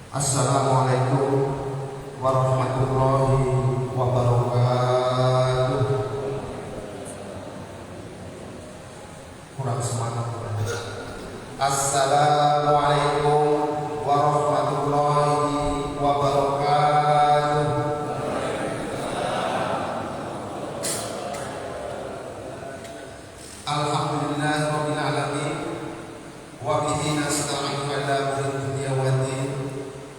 Assalamualaikum warahmatullahi wabarakatuh. Kurang semangat. Assalamualaikum warahmatullahi wabarakatuh. Alhamdulillahirabbil alamin wa bihi nasta'inu ala umuri dunya waddin.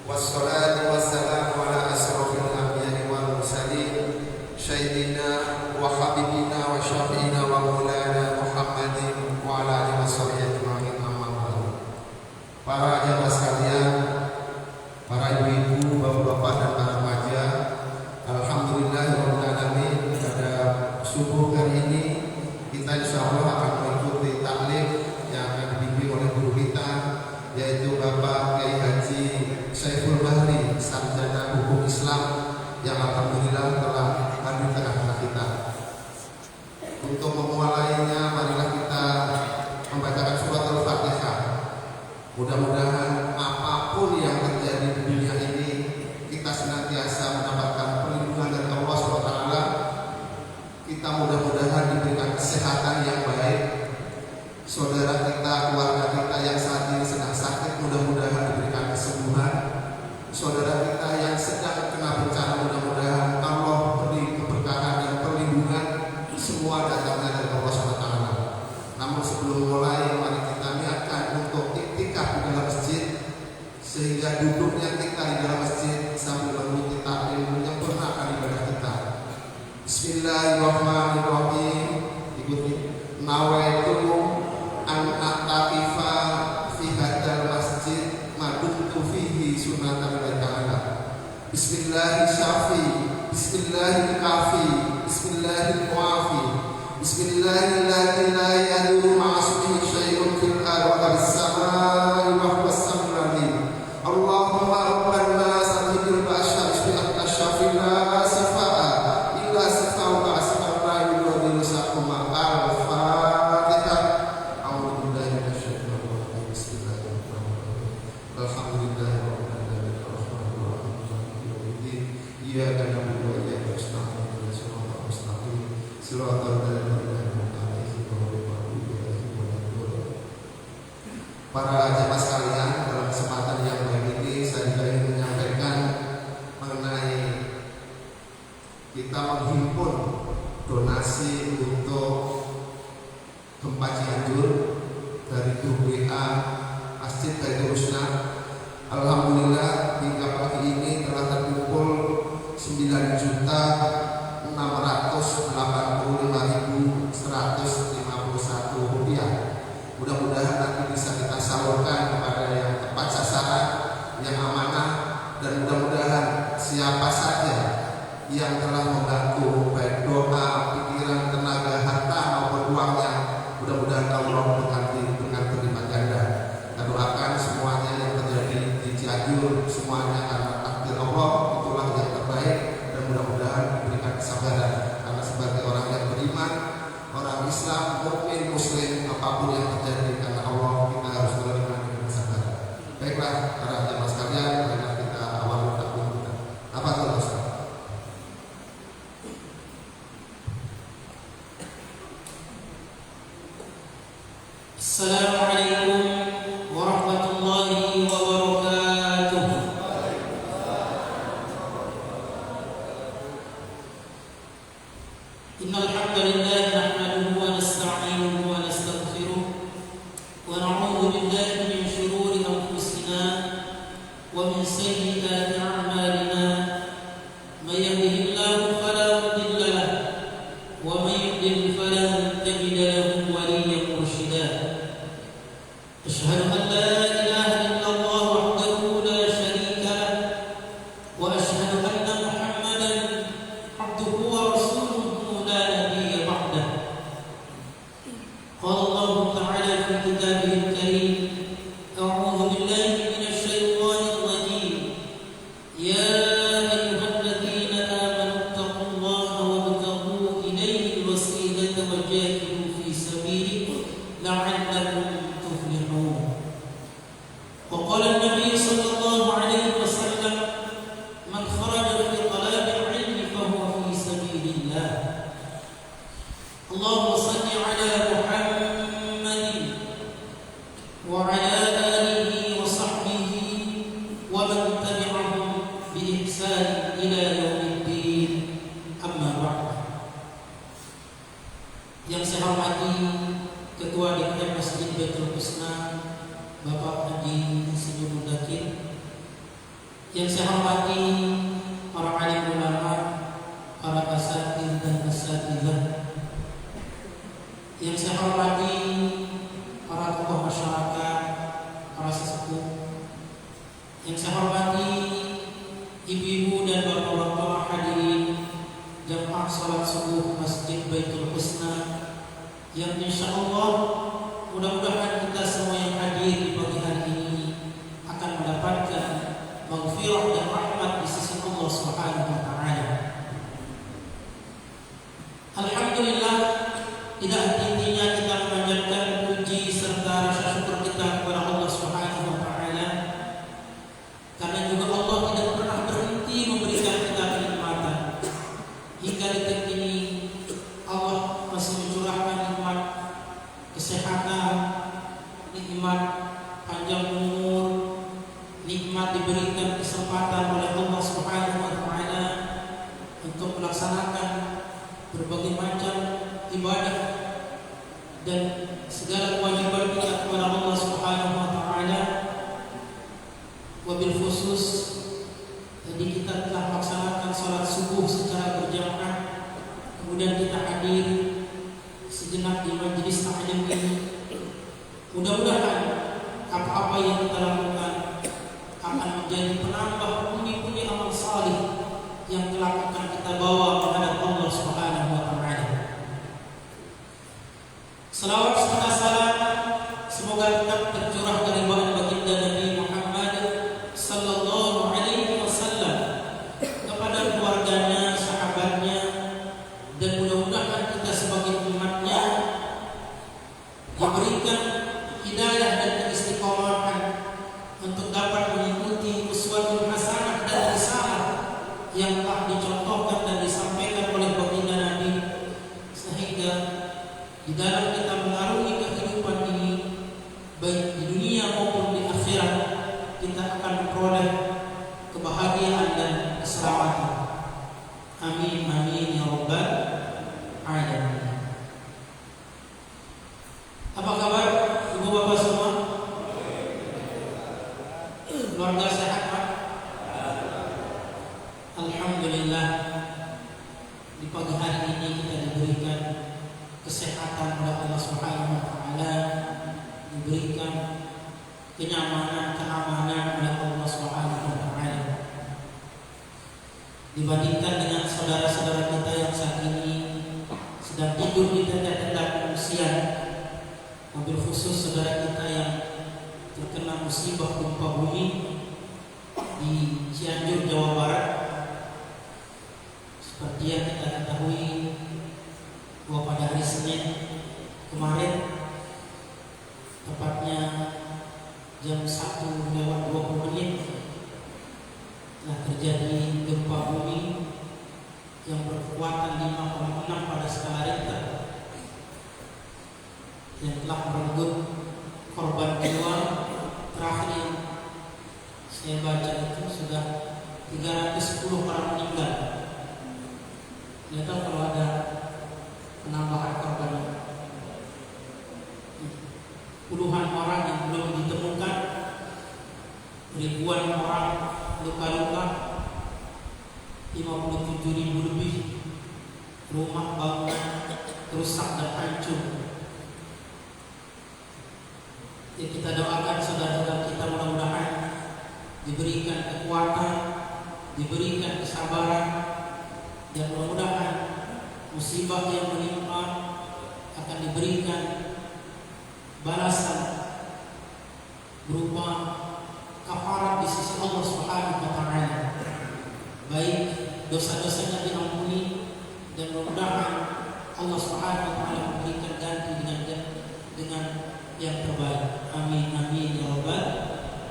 Wassalatu wassalamu ala asrofil anbiya'i wal mursalin sayyidina wa habibina wa syafi'ina wa maulana Muhammadin wa ala alihi washabihi ajma'in, amma ba'du. Para jamaah sekalian, para ibu-ibu, bapak-bapak dan para remaja, alhamdulillahirabbil alamin, pada subuh hari ini kita insyaallah akan mengikuti taklim yang akan dibimbing oleh guru kita, yaitu Bapak Kiai Haji Saiful Bahri, sarjana hukum Islam yang alhamdulillah telah hadir di tengah kita. Untuk memulainya, marilah kita membacakan surat Al-Fatihah. Mudah-mudahan apapun yang terjadi di dunia ini, kita senantiasa mendapatkan perlindungan dari Allah SWT. Kita mudah-mudahan diberikan kesehatan yang baik. Saudara kita, keluarga kita yang saat ini sedang sakit, mudah-mudahan diberikan kesembuhan. Saudara kita yang sedang kena bencana, mudah-mudahan Allah beri keberkahan dan perlindungan. Semua datangnya dari Allah SWT. Namun sebelum mulai, mari kita niatkan untuk iktikaf di dalam masjid, sehingga duduknya kita di dalam masjid sambil mengikuti taklim menyempurnakan ibadah kita. Bismillahirrahmanirrahim. Ikuti. Nawaitu an ataqifa fi hadzal masjid madumtu fihi sunnatan lillahi ta'ala. Bismillahir syafi, bismillahir kafi, bismillahir muafi, bismillahir ladzi la yadurru ma'asmihi syai'un fil ardi wa fis samaa'i wa huwas samiul 'alim. Allahumma rabban nas al-hidil bashar isbi'at asyafi la sifa'a illa sifa'u asma'u la yughadiru saqama al-fatihah. A'udzu billahi minasyaitonir rajim. Bismillahirrahmanirrahim. Alhamdulillahirabbil alamin arrahmanir rahim maliki yaumiddin. Iyyaka na'budu wa iyyaka nasta'in ihdinas siratal mustaqim siratal ladzina an'amta 'alaihim ghairil maghdubi 'alaihim waladdallin. Para jemaah sekalian, dalam kesempatan yang baik ini saya juga ingin menyampaikan mengenai kita menghimpun donasi untuk gempa Cianjur dari grup WA Masjid Baitur Husna. Alhamdulillah hingga pagi ini telah terkumpul 9.685.151 rupiah. Mudah-mudahan nanti bisa kita salurkan kepada yang tepat sasaran, yang amanah, dan mudah-mudahan siapa saja yang telah membantu baik doa, pikiran, tenaga, harta maupun uangnya, mudah-mudahan Allah berganti dengan berlipat ganda. Kita doakan semuanya yang terjadi di Cianjur, semuanya karena takdir Allah itulah yang terbaik, dan mudah-mudahan diberikan kesabaran. Karena sebagai orang yang beriman, orang Islam, mukmin, muslim, apapun yang terjadi karena Allah, kita harus menerima dengan kesabaran. Baiklah para jemaah sekalian, marilah kita awali taklim kita. Apa tuh Ustaz? Assalamualaikum warahmatullahi wabarakatuh. Innal hamdalillah nahmaduhu wa nasta'inuhu wa nastaghfiruh wa na'udzu billahi min shururi anfusina wa min sayyiati a'malina. May yahdihillahu fala mudilla lahu wa may yudlil falan tajida lahu waliyyan murshida. أشهد أن لا إله إلا الله وحده لا شريك له وأشهد أن محمدا عبده ورسوله لا نبي بعده. Allahumma salli ala Muhammadin wa ala alihi wa sahbihi wa man tabi'ahum bi ihsan ila yaumiddin. Amma ba'd. Yang saya hormati Ketua DPR Masjid Baitul Husna Bapak Haji Insinyur Mudakir, yang saya hormati para alim ulama, para asatidz dan asatidzah, yang saya hormati para tokoh masyarakat, para sesepuh, yang saya hormati ibu-ibu dan bapak-bapak hadirin jamaah salat subuh Masjid Baitul Husna, yang insyaallah mudah-mudahan kita semua yang hadir di pagi hari ini akan mendapatkan maghfirah dan rahmat di sisi Allah Subhanahu wa taala. Alhamdulillah, tidak henti-hentinya kita memanjatkan puji serta rasa syukur kita kepada Allah Subhanahu wa taala, karena juga Allah tidak pernah berhenti memberikan kita kenikmatan. Hingga detik ini Allah masih mencurahkan nikmat kesehatan, nikmat panjang umur, nikmat diberikan kesempatan oleh Allah Subhanahu wa taala untuk melaksanakan berbagai macam ibadah dan segala kewajiban kita kepada Allah Subhanahu wa taala. Wabil khusus tadi kita telah melaksanakan salat subuh secara berjamaah, kemudian kita hadir sejenak di majelis taklim ini. Mudah-mudahan apa-apa yang kita lakukan akan menjadi penambah pundi-pundi amal salih yang telah akan kita bawa menghadap Allah Subhanahu wa taala. Salawat serta salam semoga tetap tercurah dari baginda Nabi Muhammad sallallahu alaihi wasallam kepada keluarganya, sahabatnya, dan mudah-mudahan kita sebagai umatnya diberikan hidayah dan keistiqomahan untuk dapat mengikuti uswatun hasanah dan risalah yang telah dicontohkan dan disampaikan oleh baginda Nabi, sehingga di dalam kita mengarungi kehidupan ini, baik di dunia maupun di akhirat, kita akan memperoleh kebahagiaan dan keselamatan. Amin amin ya rabbal alamin. Apa kabar ibu bapak semua? Keluarga sehat Pak? Alhamdulillah, di pagi hari ini kita diberikan kesehatan oleh Allah Subhanahu wa taala, diberikan kenyamanan, keamanan oleh Allah Subhanahu wa taala. Dibandingkan dengan saudara-saudara kita yang saat ini sedang tidur di tenda-tenda pengungsian, mobil khusus saudara kita yang terkena musibah gempa bumi di Cianjur, Jawa Barat. Seperti yang kita ketahui bahwa pada hari Senin kemarin, tepatnya jam 1:20 telah terjadi gempa bumi yang berkekuatan 5,6 pada skala Richter yang telah merenggut korban jiwa. Terakhir yang saya baca itu sudah 310 orang meninggal. Tidak tahu kalau ada penambahan korban. Puluhan orang yang belum ditemukan, ribuan orang luka-luka, 57.000 lebih rumah bangunan rusak dan hancur. Ya, kita doakan saudara-saudara kita mudah-mudahan diberikan kekuatan, diberikan kesabaran, dan mudah-mudahan musibah yang menimpa akan diberikan balasan berupa kafarat di sisi Allah Subhanahu wa taala. Baik dosa-dosanya diampuni, dan mudah-mudahan Allah Subhanahu wa taala memberikan ganti dengan yang terbaik. Amin amin ya rabbal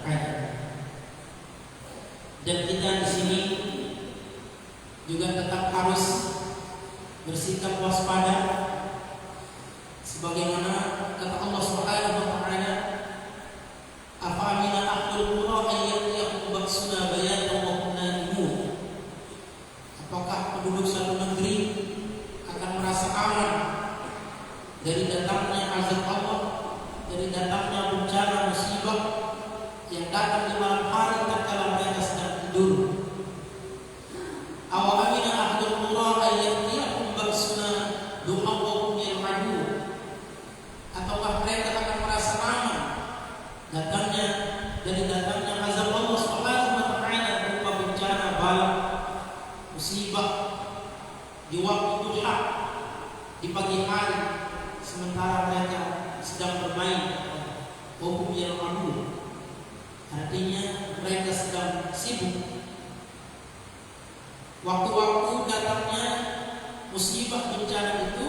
alamin. Dan kita di sini juga tetap harus bersikap waspada Sebagaimana kata Allah Subhanahu wa taala, "Afa amina ahlul qura an ya'tiyahum ba'suna bayatan wa hum na'imun." Apakah penduduk satu negeri akan merasa aman dari datangnya azab Allah, dari datangnya bencana musibah yang datang di malam hari tatkala mereka sedang tidur? Aw amina ahlul qura an ya'tiyahum ba'suna duha wa hum yal'abun. Ataukah mereka akan merasa aman dari datangnya azab Allah Subhanahu wa taala berupa bencana, bala, musibah di waktu duha, di pagi hari, sementara mereka sedang bermain, wahum yal'abun. Artinya mereka sedang sibuk. Waktu-waktu datangnya musibah bencana itu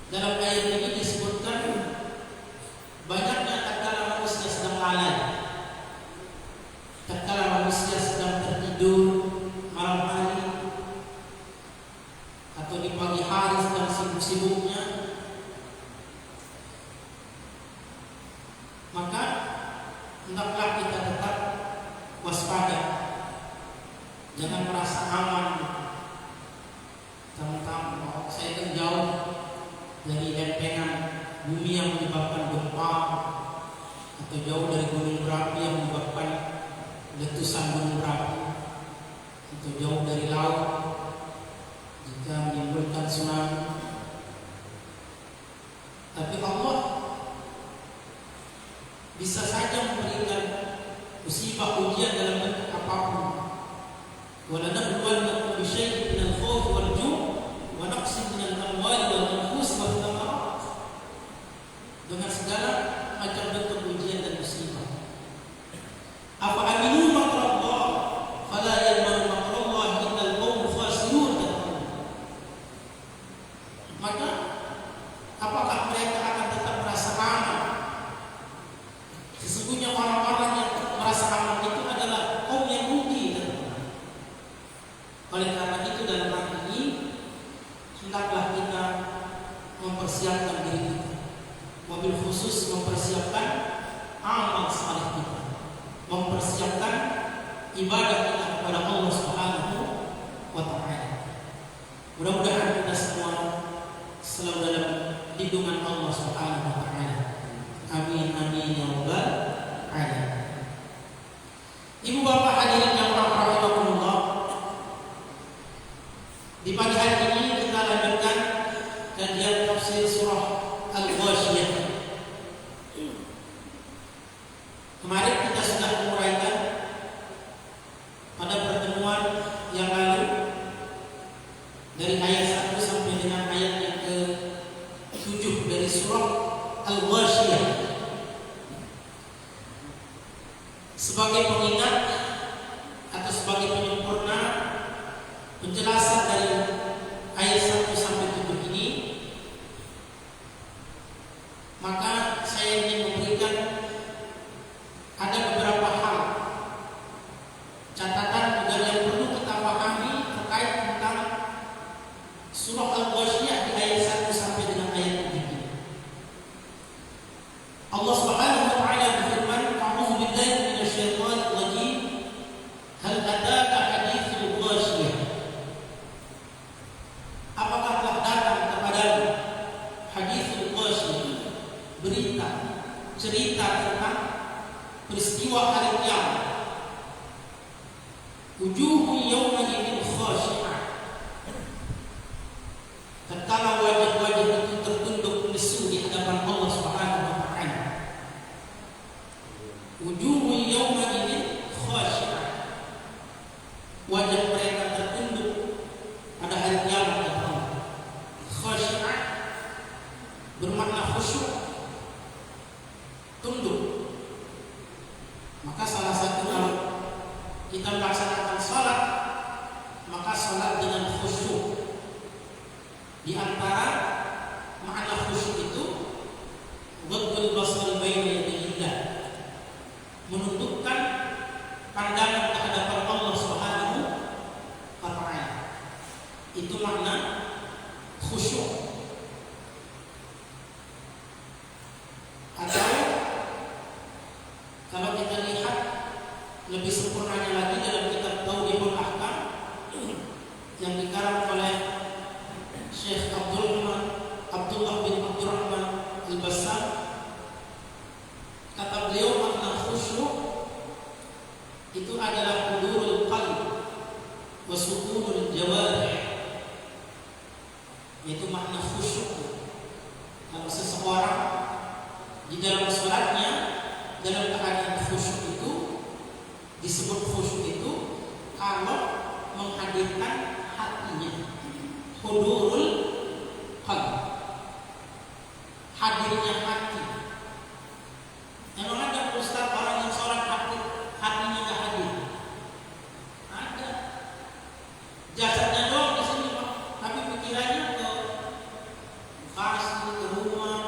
dalam ayat ini disebutkan banyaknya tatkala manusia sedang lalai, tatkala manusia sedang tertidur malam hari atau di pagi hari sedang sibuk-sibuknya, maka hendaklah kita tetap waspada, jangan merasa aman. Tentang saya kan jauh dari lempengan bumi yang menyebabkan gempa, atau jauh dari gunung berapi yang menyebabkan letusan gunung berapi, atau jauh dari laut jika menimbulkan tsunami. Tapi Allah bisa saja memberikan musibah ujian dalam bentuk apapun. وَلَنَبْلُوَنَّكُمْ بِشَيْءٍ مِنَ الْخَوْفِ وَالْجُوعِ وَنَقْصٍ مِنَ الْأَمْوَالِ وَالْأَنْفُسِ وَالثَّمَرَاتِ. Dengan segala macam bentuk ujian dan musibah. Afa aminu makrallah fala ya'manu makrallah illa al-qaumul khasirun. Maka apakah mereka akan tetap merasa aman? Sesungguhnya orang-orang yang merasa aman itu adalah kaum yang rugi. Oleh karena itu dalam hal ini hendaklah kita mempersiapkan diri kita, wabil khusus mempersiapkan amal saleh kita, mempersiapkan ibadah kita kepada Allah Subhanahu wa taala. Mudah-mudahan kita semua selalu dalam lindungan Allah Subhanahu wa taala. Amin amin ya rabbal alamin. Ibu bapak hadirin yang rahimakumullah, di pagi hari ini kita lanjutkan kajian tafsir surah Al-Ghasyiyah. Kemarin kita sudah menguraikan pada pertemuan yang lalu dari ayat 1 sampai dengan ayat yang ke-7 dari surah Al-Ghasyiyah. Sebagai pengingat atau sebagai penyempurna penjelasan dari ayat 1 sampai 7 ini, maka saya ingin memberikan ada beberapa hal catatan juga yang perlu kita pahami terkait tentang surah Al-Ghasyiyah di ayat 1 sampai dengan ayat 7 ini. Allah Subhanahu wa taala berfirman, "A'udzu billahi minasyaitonir rajim. Hal ataka haditsul ghasyiyah?" Apakah telah datang kepadamu haditsul ghasyiyah, berita, cerita tentang peristiwa hari kiamat. Wujuhun yawma idzin khashi'ah. Tatkala wajah-wajah itu tertunduk lesu di hadapan Allah Subhanahu wa taala. Wujuhun yawma idzin khashi'ah. Wajah mereka tertunduk pada hari kiamat. Khashi'ah bermakna khusyuk, tunduk. Maka salah satu kalau kita melaksanakan salat, maka salat dengan khusyuk. Di antara makna khusyuk itu ghaddul basar baina yadayillah, menundukkan pandangan ke hadapan Allah Subhanahu wa taala. Itu makna khusyuk. sempurnanya lagi dalam kitab Tauhidul Ahkam yang dikarang oleh Syekh Abdullah bin Abdurrahman Al-Bassam. Kata beliau, makna khusyuk itu adalah hudurul qalb wa sukunul jawarih. Itu makna khusyuk. Kalau seseorang di dalam sholatnya dalam keadaan khusyuk itu, disebut khusyuk itu kalau menghadirkan hatinya, hudurul qalb, hadirnya hati. Memang ada Ustaz orang yang sholat hatinya nggak hadir? Ada. Jasadnya doang di sini, tapi pikirannya ke kasih, ke rumah,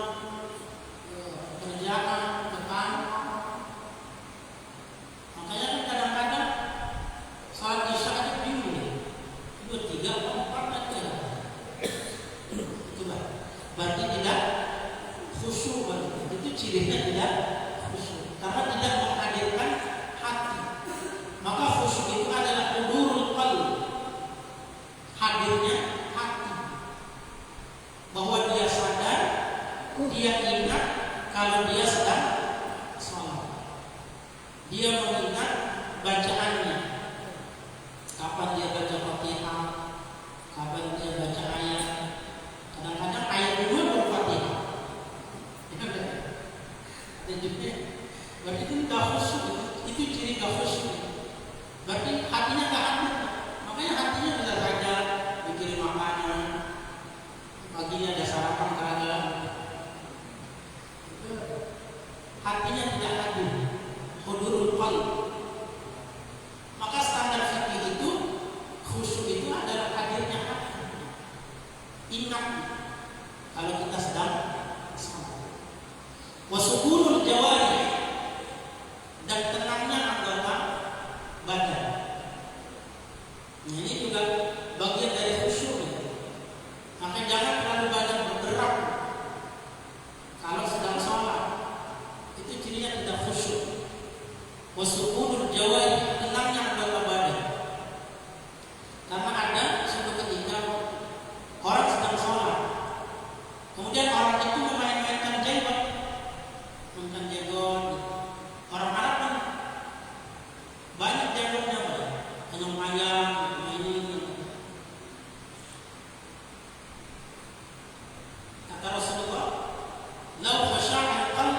ke kerjaan, ke kantor. Makanya kan kadang-kadang sholat isya aja bingung deh. 2, 3, 4 aja. Itu berarti tidak khusyuk. Itu cirinya tidak khusyuk, karena tidak menghadirkan hati. Maka khusyuk itu adalah hudurul qalb, hadirnya hati, bahwa dia sadar, dia ingat kalau dia sedang sholat. Dia mengingat bacaannya, kapan dia baca Fatihah, kapan dia baca ayat. Kadang-kadang ayat dulu baru Fatihah. Berarti itu tidak khusyuk. Itu ciri tidak khusyuk. Berarti hatinya tidak hadir. Makanya hatinya bisa saja mikirin makanan, paginya ada sarapan kadang, hatinya tidak hadir, hudurul qalb. Maka standar fikih itu, khusyuk itu adalah hadirnya hati. Ingat kalau kita sedang sholat. Wa sukunul jawarih, dan tenangnya anggota badan. Nah, ini juga bagian dari khusyuk. Maka jangan terlalu banyak bergerak kalau sedang sholat. Itu cirinya tidak khusyuk. Wa sukunul jawarih, tenangnya anggota badan. Karena ada suatu ketika orang sedang sholat, kemudian orang itu memain-mainkan jenggot. Orang Arab kan banyak jenggotnya, hanya ayam, ini. Kata Rasulullah, "Lau khasha'al qalb,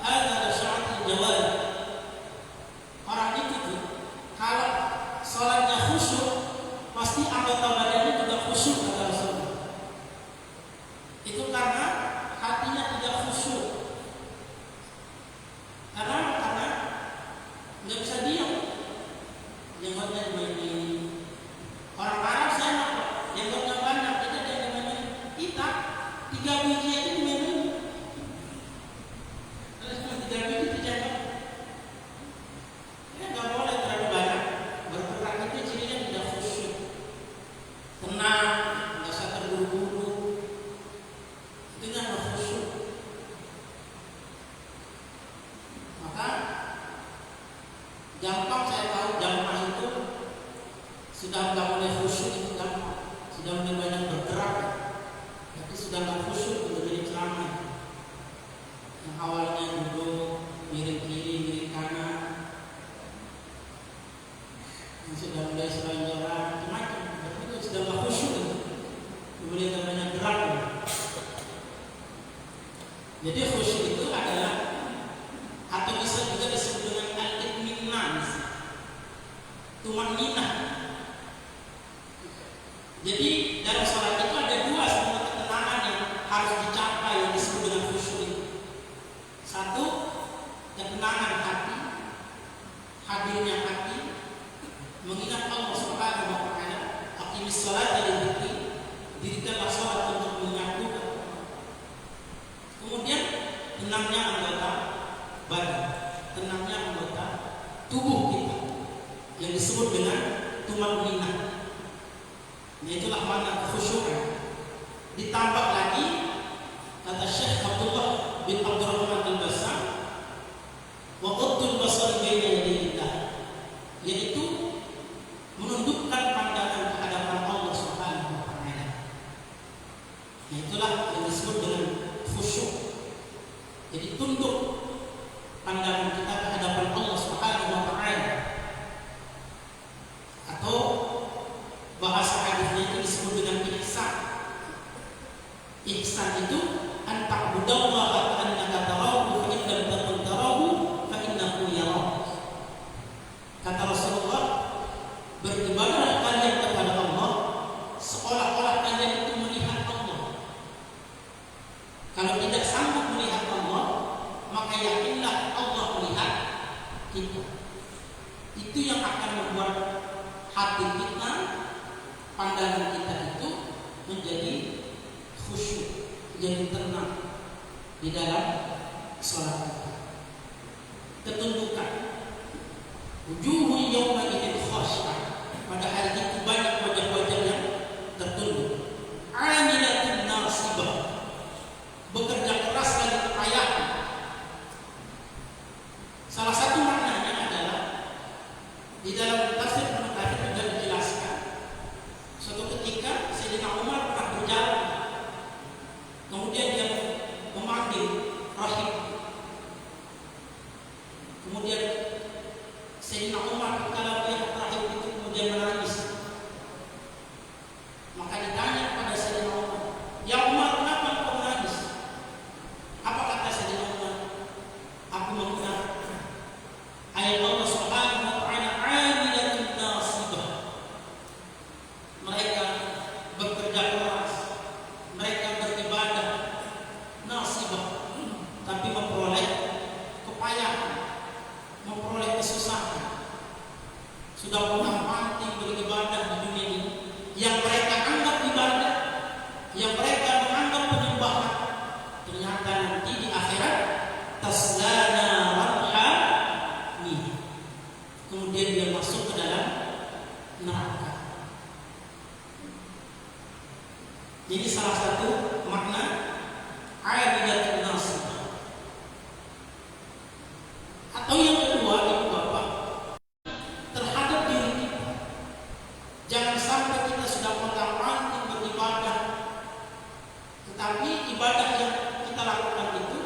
hadza la sha'atul jawarih." Orang itu tuh, kalau sholatnya khusyuk, pasti anggota badannya juga khusyuk, kata Rasulullah. Itu karena hatinya tidak khusyuk. Karena nggak bisa diam, jenggotnya dimainin. Orang Arab sana jenggotnya banyak, kita dia dimainin. Kita 3 biji aja dimainin. Kalau cuma 3 biji itu jenggot. Ya nggak boleh terlalu banyak bergerak. Itu cirinya tidak khusyuk. Tenang, nggak usah terburu-buru. Itu nggak khusyuk. Maka gampang saya tahu jamaah itu sudah nggak boleh khusyuk, itu gampang. Sudah mulai banyak bergerak, tapi sudah nggak khusyuk mendengar ceramah. Yang awalnya duduk miring kiri, miring kanan, yang sudah mulai selonjoran, macam-macam. Tapi itu sudah nggak khusyuk, kemudian banyak gerak. Jadi khusyuk itu adalah, atau bisa juga disebut dengan al-itminan, tumanninah. Jadi dalam sholat itu ada 2 semua ketenangan yang harus dicapai, yang disebut dengan khusyuk itu. 1, ketenangan hati, hadirnya hati, mengingat Allah Subhanahu wa Ta'ala. Aqimis sholata li dzikri, dirikanlah sholat untuk menyatukan. Kemudian tenangnya anggota badan, tenangnya anggota tubuh kita, yang disebut dengan tumanninah. Itulah makna khusyuk. Ditambah lagi kata Syekh Abdullah bin Abdurrahman Al-Bassam, wa quttul basar baina yadayillah, yaitu Nah, itulah yang disebut dengan khusyuk. Jadi tunduk pandangan kita ke hadapan Allah Subhanahu wa taala. Atau bahasa hadisnya itu disebut dengan ihsan. Ihsan itu an ta'budallaha ka'annaka tarahu fa in lam takun tarahu fa innahu yarak. Kata Rasulullah, beribadah kalian kepada Allah seolah-olah kalian itu melihat Allah. Kalau tidak sanggup melihat Allah, maka yakinlah Allah melihat kita. Itu yang akan membuat hati kita, pandangan kita itu menjadi khusyuk, menjadi tenang di dalam sholat kita. Ketundukan. Wujuhun yawma idzin khasy'ah. Pada hari itu banyak wajah-wajah yang tertunduk. 'Amilatun nasibah. Bekerja keras dan payah. Salah satu maknanya adalah di dalam tafsir Ibnu Katsir sudah dijelaskan. Suatu ketika Sayyidina Umar pernah berjalan, kemudian dia memanggil rahib. Kemudian Sayyidina Umar ketika melihat rahib itu kemudian menangis. Maka ditanya kepada Sayyidina Umar, "Ya Umar, kenapa engkau menangis?" Apa kata Sayyidina Umar? "Aku mengingat ayat Allah Subhanahu wa taala, 'amilatun nasibah." Mereka bekerja keras, mereka beribadah nasibah, tapi memperoleh kepayahan, memperoleh kesusahan. Sudah pernah beribadah di dunia ini yang mereka anggap ibadah, yang mereka menganggap penyembahan, ternyata nanti di akhirat tasla naran hamiyah. Kemudian dia masuk ke dalam neraka. Jadi salah satu makna amilatun nasibah. Atau yang kedua, Ibu Bapak, terhadap diri kita. Jangan sampai kita sudah melakukan beribadah, tetapi ibadah yang kita lakukan itu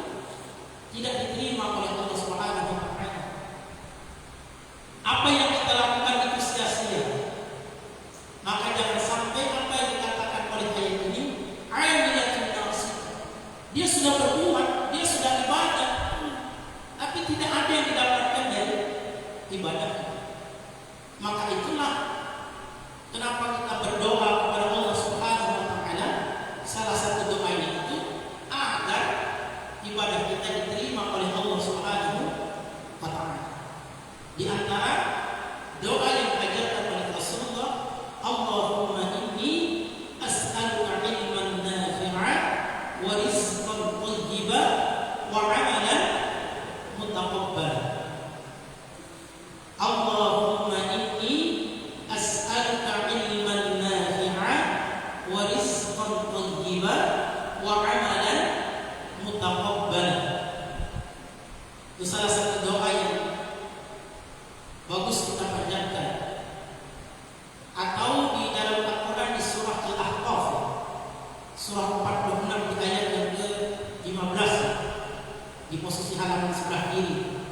tidak diterima oleh Allah Subhanahu wa taala. Apa yang kita lakukan itu sia-sia. Maka jangan sampai apa yang dikatakan oleh ayat ini, amilatun nasibah. Dia sudah berbuat, dia sudah ibadah, tapi tidak ada yang didapatkan dari ibadah. Maka itulah kenapa kita berdoa kepada Allah Subhanahu wa taala. Salah satu doanya itu agar ibadah kita diterima oleh Allah Subhanahu wa taala. Di antara doa yang diajarkan oleh Rasulullah, Allahumma inni as'aluka ilman nafi'a wa rizqan thayyiban wa 'amalan mutaqabbala. Allahumma inni as'aluka ilman nafi'a wa rizqan thayyiban wa 'amalan mutaqabbala. Itu salah satu doa yang bagus kita panjatkan. Atau di dalam Al-Quran di surah Al-Ahqaf, surah 46 di ayat yang ke-15, di posisi halaman sebelah kiri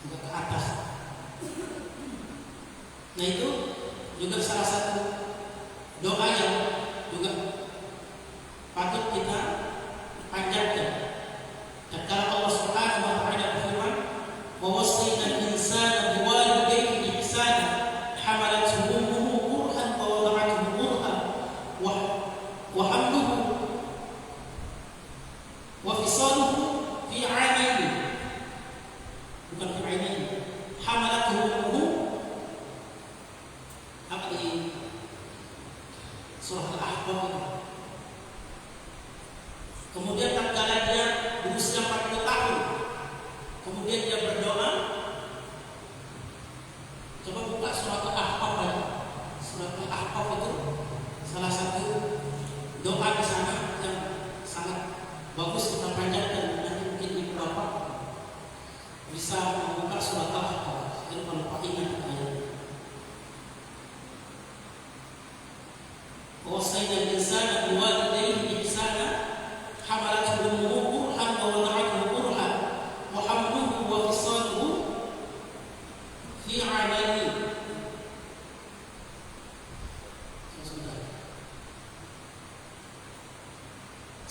juga ke atas. Nah, itu juga salah satu doa yang juga patut kita panjatkan. Tatkala Allah Subhanahu wa taala berfirman, "Wa wassayna al-insana biwalidayhi ihsana, hamalathu ummuhu kurhan wa wada'athu kurhan wa hamluhu wa fisaluhu fi 'amaini." Bukan fi 'amaini. Hamalathu ummuhu apa di surah Al-Ahqaf. Kemudian tatkala dia berusia 40 tahun, kemudian dia berdoa. Coba buka surat Al-Ahqaf aja. Surat Al-Ahqaf itu salah satu doa di sana yang sangat bagus kita panjatkan. Nanti mungkin Ibu Bapak bisa membuka surat Al-Ahqaf dan kalau Pak ingat ayat. Wassayna al-insana biwalidayhi ummuhu kurhan wa wada'athu kurhan wa hamluhu wa fisaluhu fi 'amaini.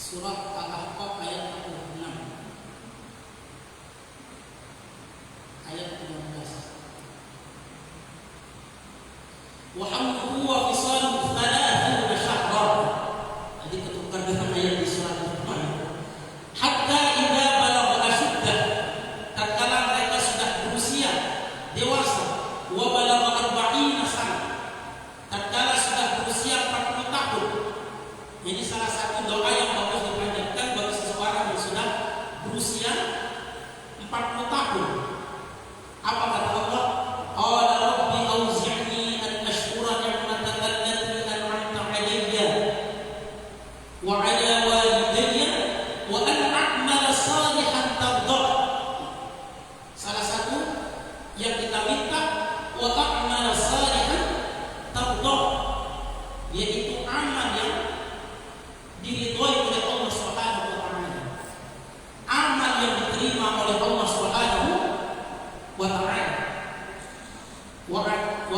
Surah Al-Ahqaf ayat 46 ayat 15. Wa hamluhu wa fisaluhu 30 syahran. Jadi ketukar dengan ayat di surah Al-Rahman. Hatta idza balagha ashuddah, tatkala mereka sudah berusia dewasa, wa balagha 40 sana, tatkala sudah berusia 40 tahun. Ini salah satu doa yang bagus dipanjatkan bagi seseorang yang sudah berusia 40 tahun. Apa kata Allah? Qala rabbi auzi'ni an ashkura ni'mataka allati an'amta 'alayya wa 'ala walidayya wa an a'mala salihan tardah. Salah satu yang kita minta wa a'mala salihan tardah, yaitu amal yang diridhoi oleh Allah Subhanahu wa taala. Amal yang diterima oleh Allah Subhanahu wa taala. Wa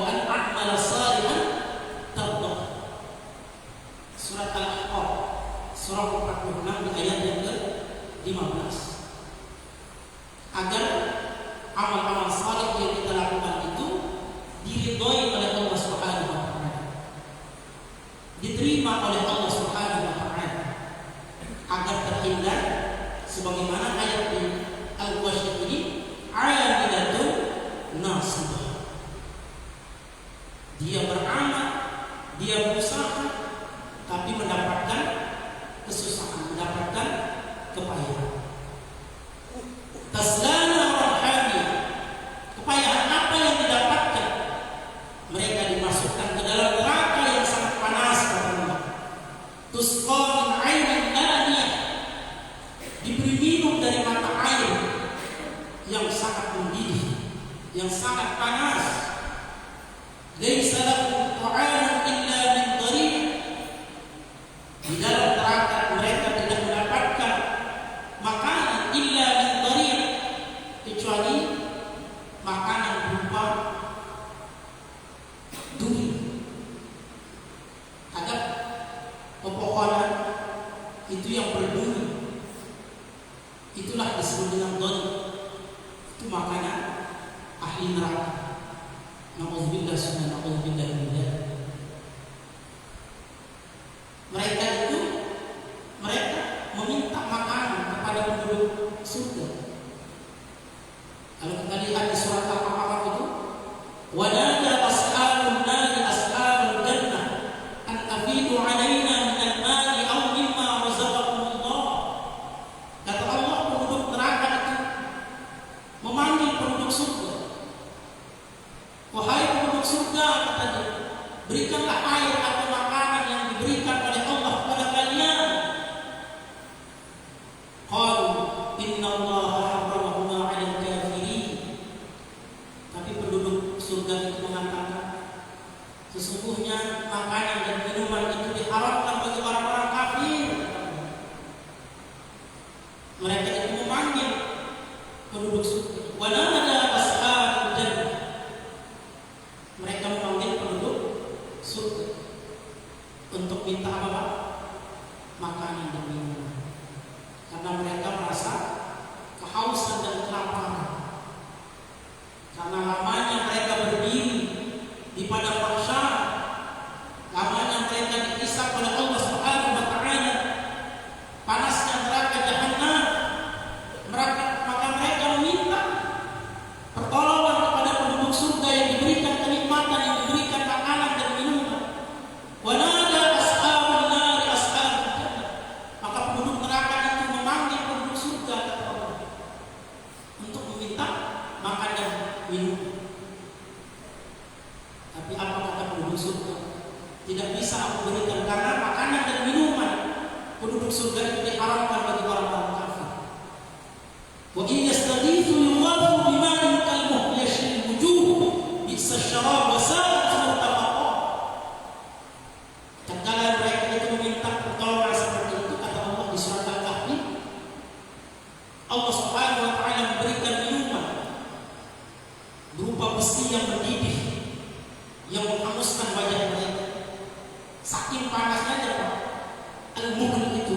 an a'mala salihan tardah. Surat Al-Ahqaf surah 46 di ayat yang ke-15. Agar amal-amal saleh yang kita lakukan itu diridhoi oleh Allah Subhanahu wa taala, diterima oleh Allah Subhanahu wa taala, agar terhindar sebagaimana ayat di Al-Ghasyiyah ini, amilatun nasibah. Dia beramal, dia berusaha, tapi mendapatkan kesusahan, mendapatkan kepayahan. Tasla naran hamiyah. Kepayahan apa yang didapatkan? Mereka dimasukkan ke dalam neraka yang sangat panas, kata Allah. Tusqa min 'ainin aniyah. Diberi minum dari mata air yang sangat mendidih, yang sangat panas. Laisa lahum ta'amun illa min dhari'. Di dalam neraka mereka tidak mendapatkan makanan illa min dhari', kecuali makanan berupa duri. Ada pepohonan itu yang berduri, itulah disebut dengan dhari'. Itu makanan ahli neraka. Na'udzubillah summa na'udzubillah min dzalik. Mereka meminta makanan kepada penduduk surga. Kalau kita lihat di surat Al-A'raf itu, wa nada ashabun nari ashabal jannah an afidu 'alaina min al-ma'i aw mimma razaqakumullah. Kata Allah, penduduk neraka itu memanggil penduduk surga. Wahai penduduk surga, katanya, berikanlah air atau makanan yang diberikan oleh Allah kepada kalian. Qalu inna Allah harramahuma 'alal kafirin. Tapi penduduk surga itu mengatakan, sesungguhnya makanan dan minuman itu diharamkan bagi orang-orang kafir. Mereka itu memanggil penduduk surga. Wa nada ashabul jannah. Mereka memanggil penduduk surga untuk minta apa? Makanan dan minuman. Karena mereka merasa kehausan dan kelaparan. Karena lamanya mereka berdiri di padang mahsyar, lamanya mereka dihisab oleh Allah Subhanahu wa taala, panasnya neraka jahanam, maka mereka meminta pertolongan kepada penduduk surga yang diberikan kenikmatan, yang diberikan makanan dan minuman. Wa nada ashabun nari ashabal jannah. Maka penduduk neraka itu memanggil penduduk surga, kata Allah, untuk meminta makan dan minum. Tapi apa kata penduduk al-muhl itu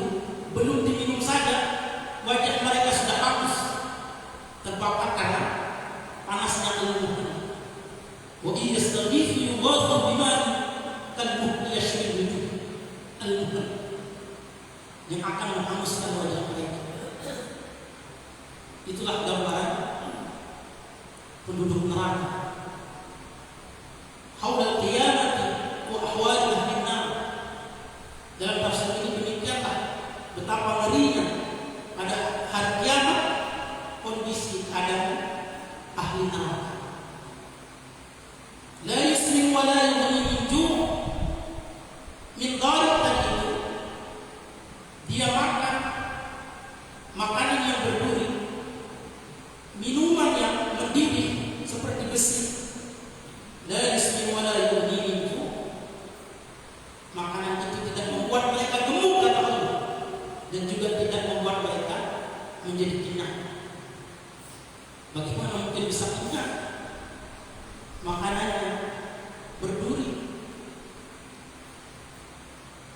belum diminum saja wajah mereka sudah hangus terbakar karena panasnya al-muhl. Wa yastaghithu yughathu bima'in kal-muhl yashwi al-wujuh. Al-muhl yang akan menghanguskan wajah mereka. Itulah gambaran penduduk neraka. Haulal qiyamati wa ahwal ahli nar. Dalam tafsir ini demikianlah betapa ngerinya pada hari kiamat kondisi keadaan ahli neraka. La yusmin wa la yughni min ju' min dharib tadi itu dia makan makanan yang berduri, minuman yang mendidih seperti besi. La yusmin wa la yughni min ju'. Makanan itu tidak membuat mereka gemuk kata Allah, dan juga tidak membuat mereka menjadi kenyang. Bagaimana mungkin bisa kenyang? Makanannya berduri,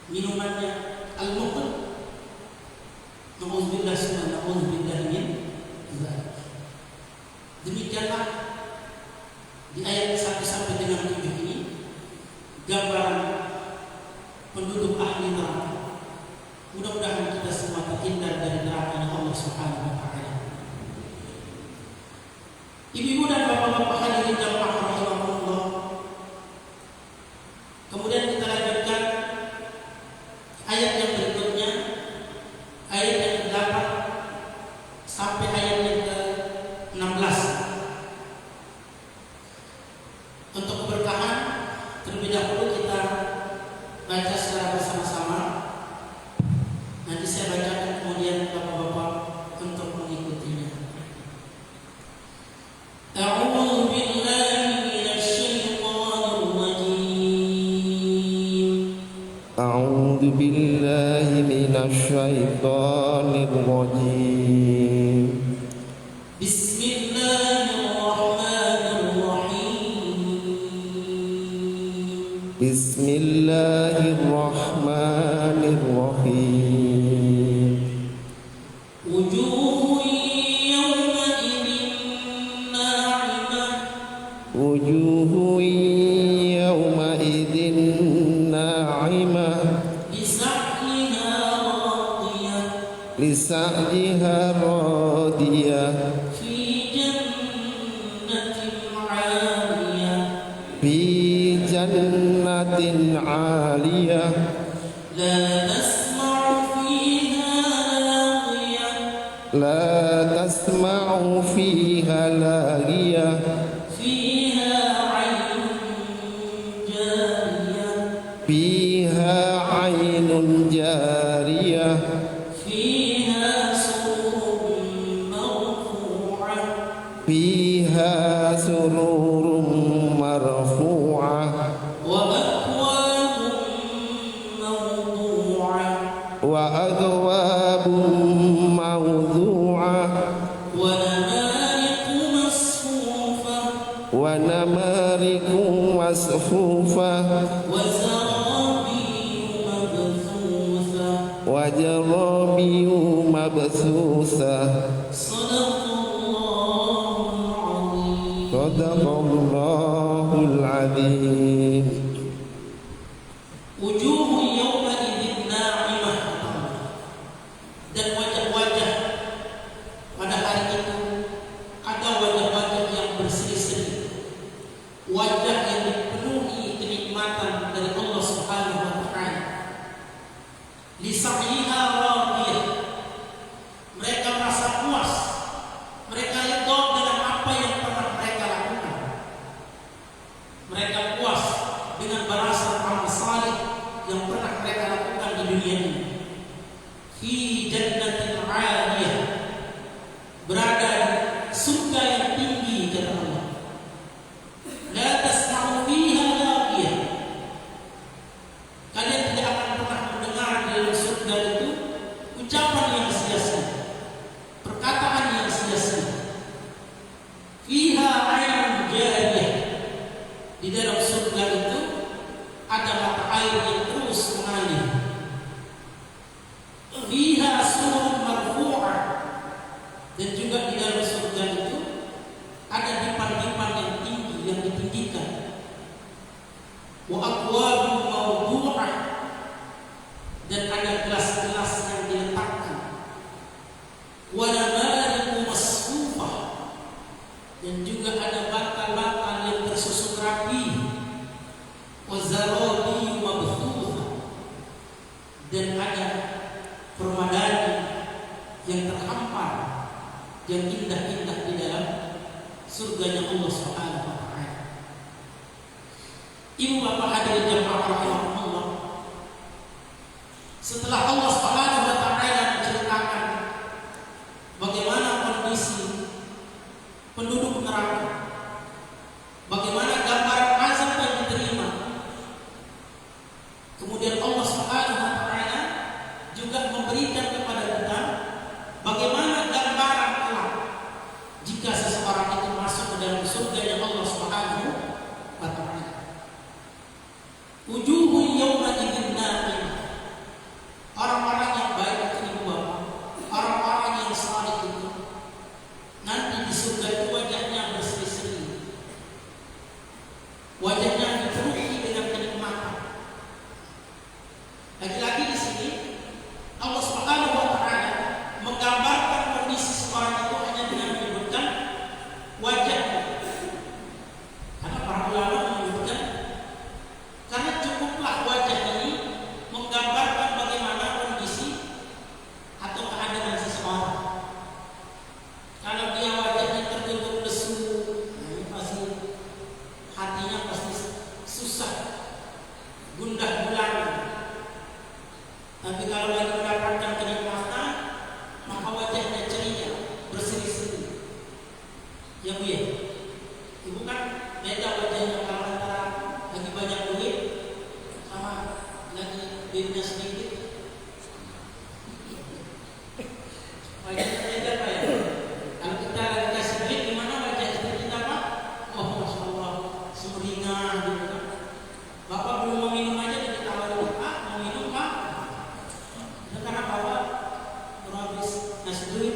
minumannya al-muhl. Na'udzubillah subhanahu na'udzubillah min dzalik. Demikianlah di ayat 1 sampai dengan 7 ini gambaran penduduk ahli neraka. Mudah-mudahan kita semua terhindar dari neraka Allah Subhanahu wa taala. Ibu-ibu dan bapak-bapak hadirin jamaah rahimahullah. Kemudian kita lanjutkan ayat yang berikutnya, ayat yang ke-8 sampai ayat yang ke-16. Untuk keberkahan terlebih dahulu kita baca secara bersama-sama. Nanti saya bacakan, kemudian bapak-bapak untuk mengikutinya. A'udzu billahi minasyaitonir rajim. A'udzu billahi minasyaitonir rajim. Bismillahirrahmanirrahim. Wujuhun yawma'idin na'imah. Wujuhun yawma'idin na'imah. Lisa'liha radiyah. Fi jannatin 'aliyah. La tasma'u fiha laghiyah. Fiha 'ainun jariyah. Fiha sururun marfu'ah. Wa akwabun mawdu'ah. Wa namariku masfufah. Wa jarabiyu mabthusah. Sadaqallahul azim. Wujuhun yawma'idin na'imah. Dan wajah-wajah pada hari itu ada wajah-wajah yang berseri-seri, wajah yang dipenuhi kenikmatan dari Allah Subhanahu wa taala. Lisa'liha radiyah. Mereka merasa puas, mereka ridha dengan apa yang pernah mereka lakukan. Mereka puas dengan balasan amal saleh yang pernah mereka lakukan di dunia ini. Fi jannatin 'aliyah. Berada di surga yang tinggi kata Allah. La tasma'u fiha laghiyah. Kalian tidak akan pernah mendengar di dalam surga itu ucapan yang sia-sia, perkataan yang sia-sia. Fiha 'ainun jariyah. Di dalam surga itu ada mata air yang terus mengalir. ada gelas-gelas yang diletakkan. Wa namariqu masfufah, dan juga ada bantal-bantal yang tersusun rapi. Wa zarabiyu mabthutha, dan ada permadani yang terhampar, yang indah-indah di dalam surganya Allah Subhanahu wa taala. Ibu bapak hadirin jamaah rahimahumullah, setelah Allah Subhanahu wa taala menceritakan bagaimana kondisi penduduk neraka, bagaimana gambaran azab yang diterima, kemudian Allah Subhanahu wa taala juga memberikan kepada kita bagaimana gambaran kelak jika seseorang itu masuk ke dalam surganya Allah Subhanahu wa taala. Wujuhun yawma idzin na'imah, orang-orang yang baik itu orang-orang yang saleh itu nanti di surga itu wajahnya berseri-seri, wajahnya dipenuhi dengan kenikmatan. Lagi-lagi di sini Allah Subhanahu wa taala menggambarkan kondisi seorang itu hanya dengan menyebutkan wajahnya. Karena para ulama menyebutkan karena cukuplah wajah ini menggambarkan bagaimana kondisi atau keadaan seseorang. Kalau dia wajahnya tertutup lesu, pasti hatinya pasti susah, gundah gulana. Tapi kalau lagi mendapatkan kenikmatan, maka wajahnya ceria, berseri-seri. Ya Bu ya, Ibu kan beda wajahnya kalau antara lagi banyak duit sama lagi duitnya sedikit. Wajahnya beda Pak ya. Kalau kita lagi kasih duit, gimana wajah istri kita Pak? Oh Masya Allah, sumringah gitu kan. Bapak belum mau minum aja ditawarin, Pak mau minum Pak? Itu karena Bapak baru habis ngasih duit.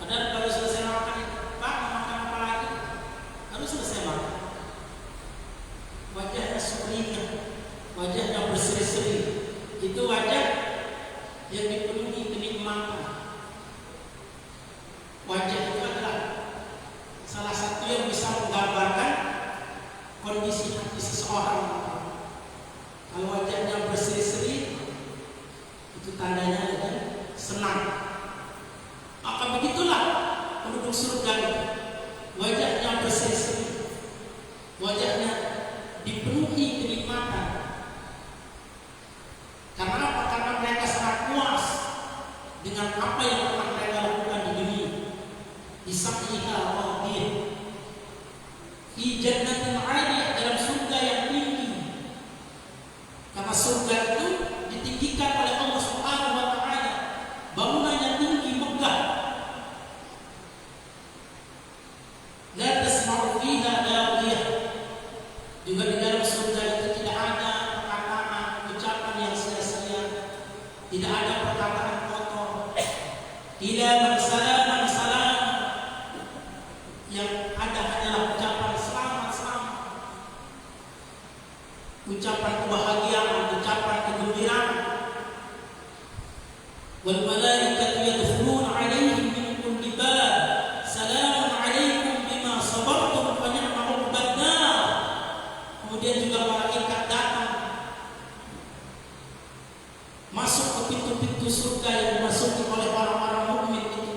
Padahal baru selesai makan itu, Pak mau makan apa lagi? Baru selesai makan. Wajahnya sumringah, wajahnya berseri-seri. Itu wajah yang dipenuhi kenikmatan. Wajah itu adalah salah satu yang bisa menggambarkan kondisi hati seseorang. Kalau wajahnya berseri-seri, itu tandanya lagi senang. Maka begitulah penduduk surga itu, wajahnya berseri-seri, wajahnya dipenuhi kenikmatan. Karena apa? Karena mereka sangat puas dengan apa yang telah mereka lakukan di dunia. Disaqqiha radiyah fi jannatin 'aliyah, dalam surga yang tinggi. Karena surga itu ditinggikan oleh Allah Subhanahu wa taala, bangunannya tinggi megah. La tasma'u fiha laghiyyah, juga di dalam surga itu tidak ada perkataan ucapan yang sia-sia, tidak ada perkataan kotor, tidak salaman salam, yang ada hanyalah ucapan selamat, ucapan kebahagiaan, ucapan kegembiraan. Wal malaikatu yadkhuluna 'alaihim min kulli bab, salamun 'alaikum bima sabartum fa ni'ma 'uqbad dar. Kemudian juga malaikat datang masuk ke pintu-pintu surga yang dimasuki oleh orang-orang mukmin itu.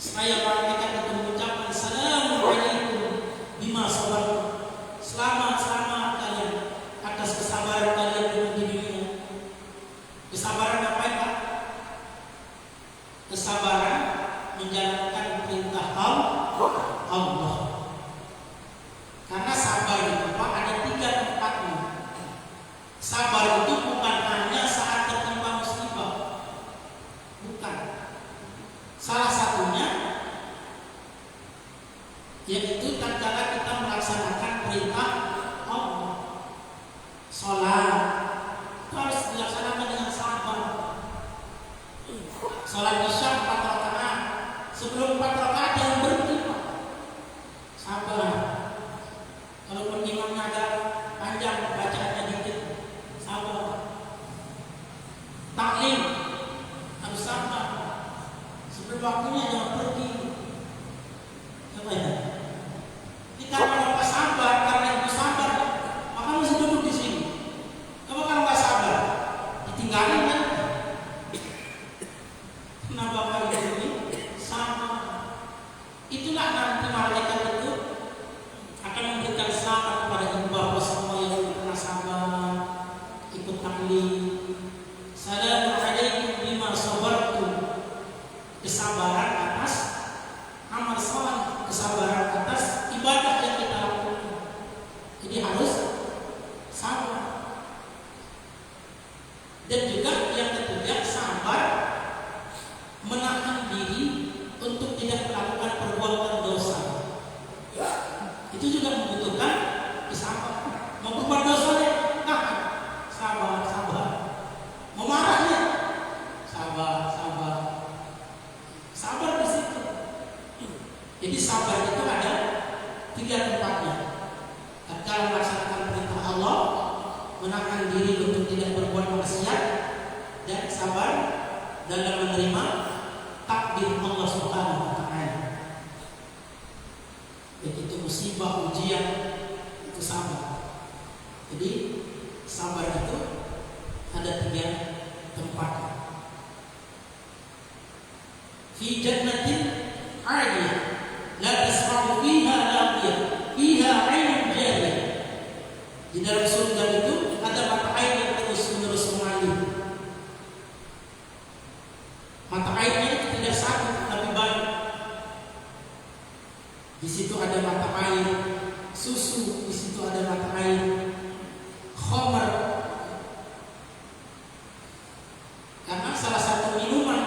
Saya malaikat itu mengucapkan salamun 'alaikum bima sabartum, selamat kalian atas kesabaran kalian di dunia. Kesabaran apa ya Pak? Kesabaran menjalankan perintah Allah. Karena sabar itu Pak ada 3 tempatnya. Sabar itu bukan hanya saat tertimpa musibah, bukan. Salah satunya yaitu tatkala kita melaksanakan perintah Allah. Sholat itu harus dilaksanakan dengan sabar. Sholat isya 4 rakaat, sebelum 4 rakaat jangan berhenti Pak. Sabar. Kalaupun imamnya agak panjang bacaannya dikit, sabar. waktunya jangan pergi. Gimana? Kita kalau nggak sabar karena itu sabar, maka masih duduk di sini. Kamu kalau nggak sabar, ditinggalin kan? Kenapa kali ini sama? Itulah nanti malaikat itu akan memberikan selamat kepada ibu bapak semua yang pernah sabar, ikut taklim. Assalamualaikum bima sabartum. Kesabaran atas amal saleh, kesabaran atas ibadah yang kita lakukan. Jadi harus sabar. Dan juga yang ketiga, sabar menahan diri untuk tidak melakukan perbuatan dosa. Itu juga membutuhkan kesabaran. Mau berbuat dosa ya, tahan, sabar, sabar. Mau marahnya, sabar, sabar. Sabar di situ. Jadi sabar itu ada 3 tempatnya. Tatkala melaksanakan perintah Allah, menahan diri untuk tidak berbuat maksiat, dan sabar dalam menerima takdir Allah Subhanahu wa taala. Begitu musibah, ujian, itu sabar. Jadi sabar itu ada 3 tempatnya. Fi jannatin 'aliyah la tasma'u fiha laghiya fiha 'ainun jariyah. Di dalam surga itu ada mata air yang terus-menerus mengalir. Mata airnya itu tidak satu tapi banyak. Di situ ada mata air susu, di situ ada mata air khamar. Karena salah satu minuman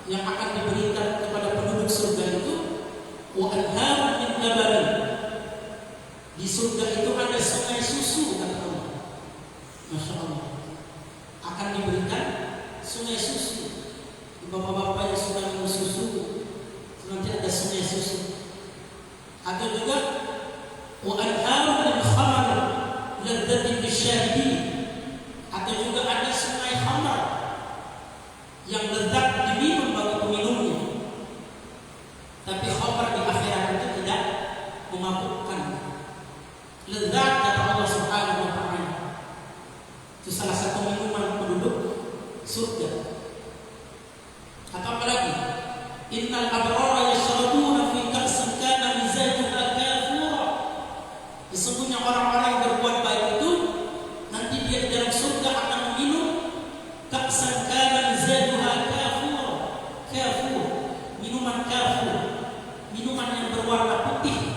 yang akan diberikan kepada penduduk surga itu wa anharun min labanin. Di surga itu ada sungai susu, kata Allah. Masya Allah. Akan diberikan sungai susu. Bapak-bapak yang suka minum susu, nanti ada sungai susu. Atau juga wa anharun min khamar ladzatin lisyahidin. Atau juga ada sungai khamar yang lezat diminum bagi peminumnya. Tapi khamar di akhirat itu tidak memabukkan. Lezat kata Allah Subhanahu wa taala. Itu salah satu minuman penduduk surga. Atau apa lagi? Innal abrara yashrabuna fi ka'sin kana mizajuha kafura. Sesungguhnya orang-orang yang berbuat baik itu nanti dia di dalam surga akan meminum ka'san kana mizajuha kafura. Kafur, minuman kafur, minuman yang berwarna putih,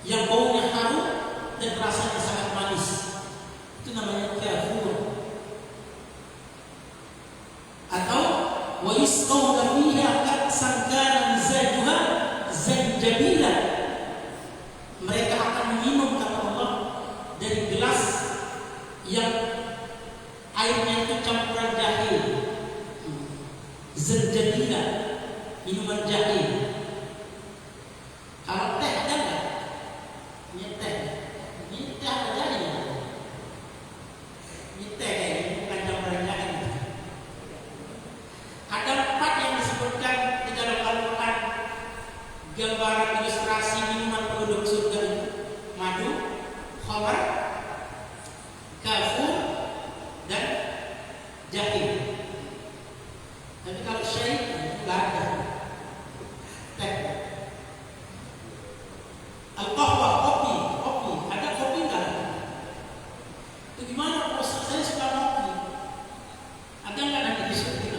yang baunya harum dan rasanya sangat manis. Itu namanya kafur. Atau wa yusqawna fiha ka'san kana mizajuha zanjabila. Mereka akan minum, kata Allah, dari gelas yang airnya itu campuran jahe. Zanjabila, minuman jahe. Kalau teh ada nggak? Ini teh ada jahenya. Ini teh bukan campuran jahe. Ada 4 yang disebutkan di dalam Al-Quran, gambaran ilustrasi minuman penduduk surga itu: madu, khamar, kafur, dan jahe. Tapi kalau syahid nggak ada. Teh. Al-qahwah, kopi. Ada kopi nggak? Itu gimana? Kalau saya suka kopi, ada nggak nanti di surga?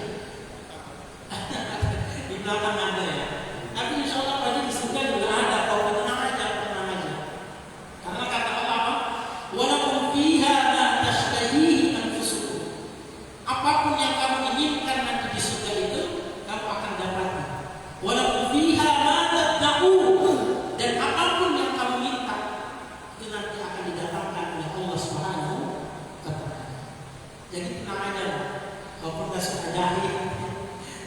Di belakang ada ya. Tapi insya Allah tadi di surga juga ada. Kopi, tenang aja. Karena kata Allah, walakum fiha la tashtahihi anfusukum. Apapun yang kamu inginkan nanti di surga itu, kamu akan dapatkan. Walakum fiha ma tad'un. Dan apapun yang kamu minta, itu nanti akan didapatkan oleh Allah Subhanahu wa taala. Jadi tenang aja. Walaupun nggak suka jahe,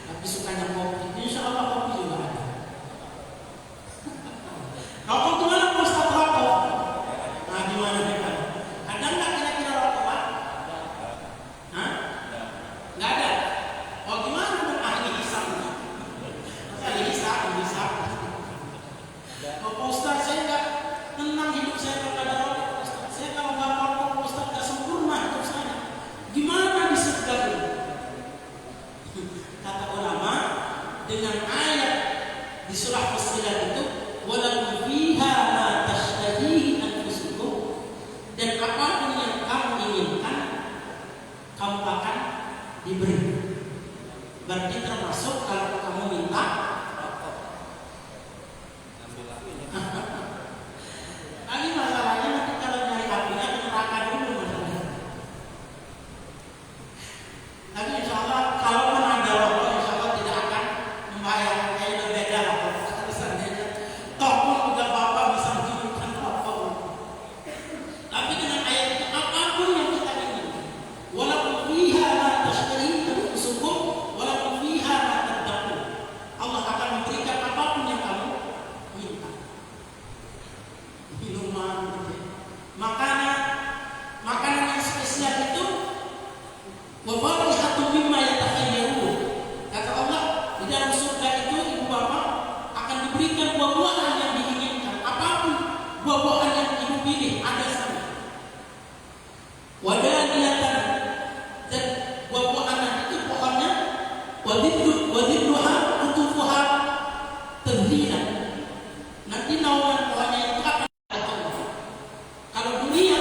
tapi sukanya kopi, insya Allah kopi juga ada. Rokok gimana Pak Ustaz, rokok? Nah gimana mereka? Ada nggak kira-kira rokok Pak? Hah? Nggak ada. Oh gimana dong ahli? Berarti termasuk kalau kamu minta ini masalahnya nanti kalau nyari apinya ke neraka dulu masalahnya. Tapi insya Allah kalau pun ada rokok, insya Allah tidak akan membahayakan. Kayak udah beda lah seandainya toh pun juga bapak bisa menunjukkan rokok. Tapi dengan ayat itu apapun yang kita ingin, walaupun fiha ma tashtari anfusukum walaupun fiha ma tad'un, Allah akan memberikan apapun yang kamu minta. Minuman, makanan yang spesial itu wa farihatun mimma yatakhayyarun. Kata Allah, di dalam surga itu ibu bapak akan diberikan buah-buahan yang diinginkan. Apapun buah-buahan yang ibu pilih ada sana. Wadaniyatan, dan buah-buahan itu pohonnya wadidduha utufuha tadhina. Nanti naungan pohonnya itu akan datang. Kalau dunia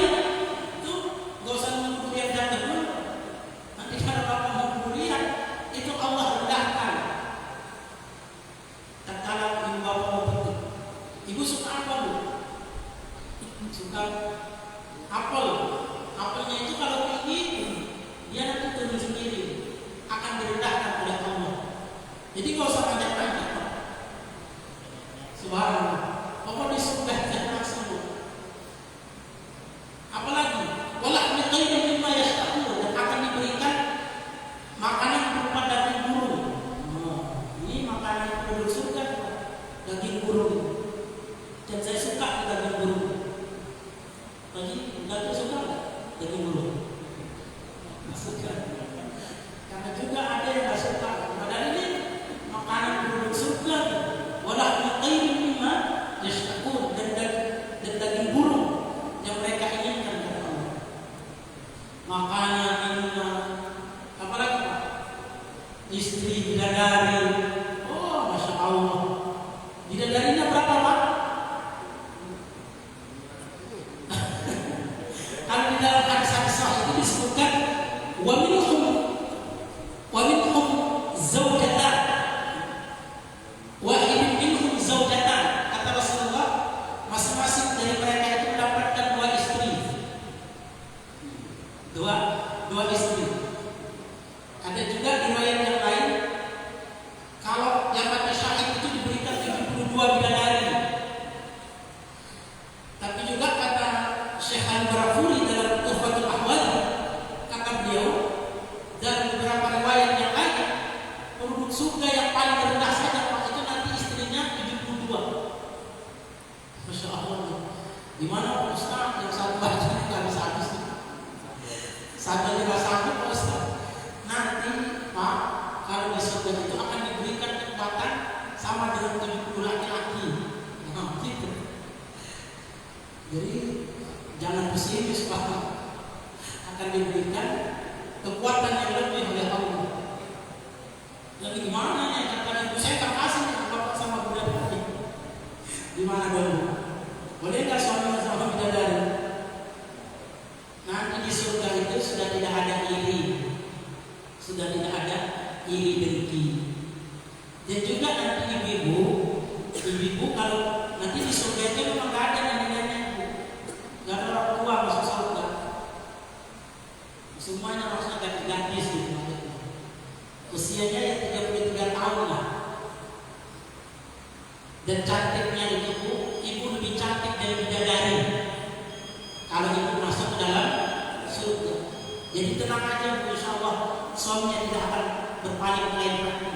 itu gak usah nunggu durian datang dulu. Nanti kalau bapak mau durian itu Allah rendahkan. Dan kalau ibu bapak mau petik, ibu suka apa bu? Suka apel. Apelnya itu kalau tinggi dia nanti turun sendiri, akan direndahkan oleh Allah. Jadi gak usah banyak-banyak. Subhanallah. Pokok di surga jangan langsung. Apalagi wala min khairin mimma yashtaqun, dan akan diberikan makanan berupa daging burung. Ini makanan penduduk surga, daging burung. Dan saya suka daging burung. Bagi enggak suka daging burung. Suka. Karena juga ada yang enggak suka. Padahal ini makanan penduduk surga. Wala min khairin mimma yashtaqun, dan daging burung yang mereka inginkan kata Allah. Makanan, minuman, apalagi Pak? Istri, bidadari. Oh, masya Allah. Bidadarinya berapa Pak? Kalau di dalam hadis-hadis sahih itu disebutkan wa minhum zaujatan. Wahidun minhum zaujatan. Kata Rasulullah, masing-masing dari mereka itu mendapatkan dua istri. Dua istri. Ada juga riwayat yang lain, kalau yang mati syahid itu diberikan 72 bidadari. Tapi juga kata Syekh Al-Barafuri dalam Tuhfatul Ahwal, kata beliau, dan beberapa riwayat yang lain, penduduk surga yang paling rendah saja itu nanti istrinya 72. Masya Allah. Di mana Ustaz yang satu baca nggak bisa habis? Satu juga satu Ustaz. Nanti Pak, kalau di surga itu akan diberikan kekuatan sama dengan 70 laki-laki. Nah, gitu. Jadi jangan pesimis Pak. Akan diberikan kekuatan yang lebih oleh Allah. Jadi gimana ya kata ibu saya tak kasih bapak sama bidadari. Gimana dulu? Boleh nggak suami sama bidadari? Nanti di surga itu sudah tidak ada iri, sudah tidak ada iri dengki. Dan juga nanti ibu kalau nanti di surga itu memang nggak ada nenek-nenek, nggak ada orang tua masuk surga. Semuanya harusnya gadis gitu. Usianya ya 33 tahun lah. Dan cantiknya ibu lebih cantik dari bidadari. Kalau ibu masuk ke dalam surga. Jadi tenang aja Bu, insya Allah suaminya tidak akan berpaling ke lain hati.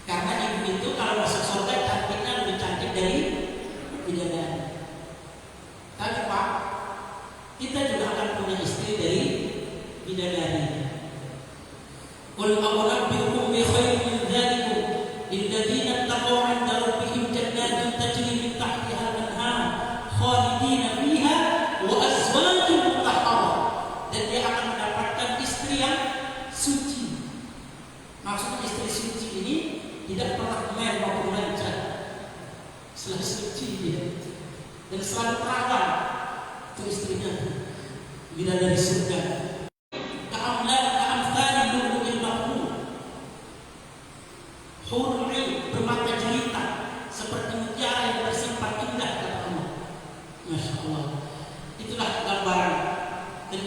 Karena ibu itu kalau masuk surga cantiknya lebih cantik dari bidadari. Tapi Pak, kita juga akan punya istri dari bidadari. Qul a'unabbi'ukum bi khairin min dzalikum lilladzina taqaw 'inda rabbihim jannatun tajri min tahtiha al-anhar khalidina fiha wa azwajun mutahharah. Dan dia akan mendapatkan istri yang suci. Maksudnya istri suci ini tidak pernah main maupun lancar, selalu suci dia dan selalu terawat. Itu istrinya bidadari surga. Ka'amthali lu'lu'il mahfuz.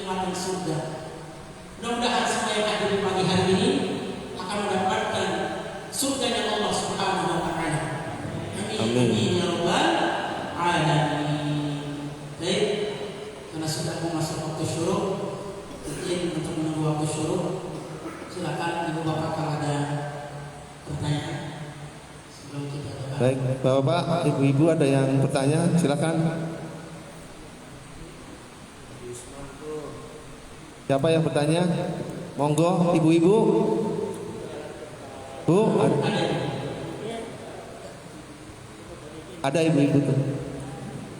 kenikmatan surga. Mudah-mudahan semua yang hadir di pagi hari ini akan mendapatkan surganya Allah Subhanahu wa taala. Amin ya rabbal alamin. Baik, karena sudah mau masuk waktu syuruk, izin untuk menunggu waktu syuruk. Silakan Ibu Bapak kalau ada pertanyaan sebelum kita doa. Baik, Bapak, Ibu-ibu ada yang bertanya, silakan. Siapa yang bertanya? Monggo, ibu-ibu. Bu, ada ibu-ibu tuh.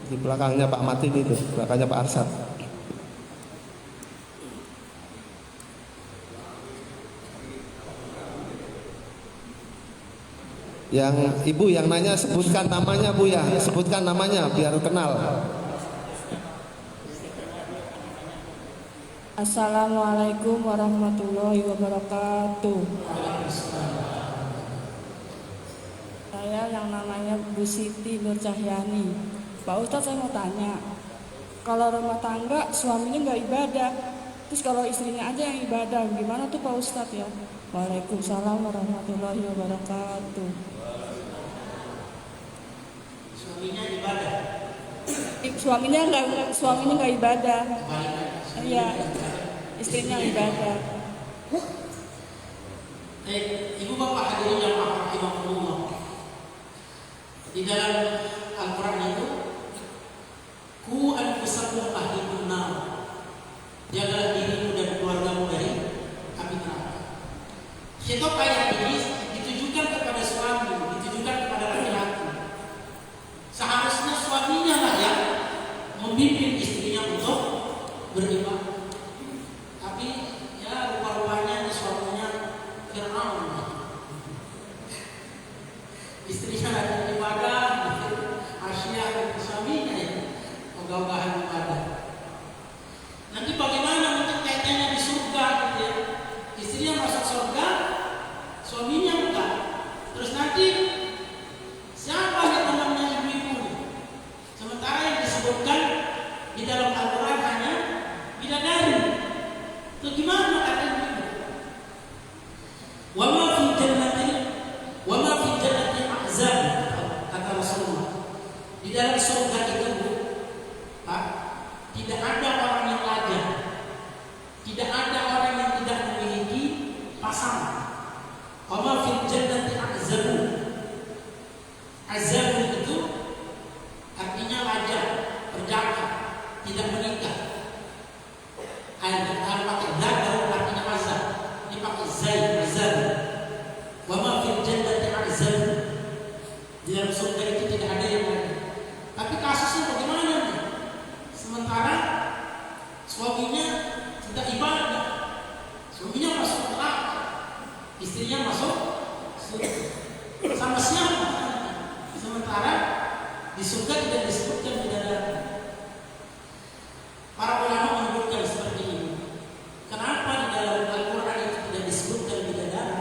Di belakangnya Pak Matin itu, belakangnya Pak Arsad. Yang ibu yang nanya sebutkan namanya Bu ya, sebutkan namanya biar kenal. Assalamualaikum warahmatullahi wabarakatuh. Saya yang namanya Bu Siti Nur Cahyani. Pak Ustadz, saya mau tanya, kalau rumah tangga suaminya nggak ibadah, terus kalau istrinya aja yang ibadah, gimana tuh Pak Ustadz ya? Waalaikumsalam warahmatullahi wabarakatuh. Suaminya ibadah. Suaminya nggak ibadah. Iya, istrinya ibadah. Ibu Bapak hadirin yang rahimahumullah. Di dalam Al-Quran itu, ku anfusakum ahlikum nar. Jagalah dirimu dan keluargamu dari api neraka. Setiap ayat ini ditujukan kepada suami, ditujukan kepada laki-laki. Seharusnya suaminya lah yang membimbing istrinya untuk beribadah. Tapi ya rupa-rupanya suaminya Fir'aun. Istrinya lagi ibadah, Asia dan suaminya ya ogah-ogahan ibadah. Nanti bagaimana untuk kaitannya di surga gitu ya? Istrinya masuk surga, suaminya enggak. Terus nanti siapa yang temannya ibu-ibu? Sementara yang disebutkan di dalam Al-Quran hanya bidadari. Itu gimana katanya? Wa ma fi jannati ahzab, kata Rasulullah. Di dalam surga itu, Pak, tidak ada orang yang lajang. Tidak ada orang yang tidak memiliki pasangan. Wa ma fi jannati ahzab. Azab itu artinya lajang, perjaka, tidak menikah. Al pakai zat artinya azab, dipakai zaid azab. Wa ma fil jannati azab. Di dalam surga itu tidak ada yang lain. Tapi kasusnya bagaimana nih? Sementara suaminya tidak ibadah, suaminya masuk neraka, istrinya masuk surga. Sama siapa? Sementara di surga tidak disebutkan bidadari. Para ulama menyebutkan seperti ini. Kenapa di dalam Al-Quran itu tidak disebutkan bidadari?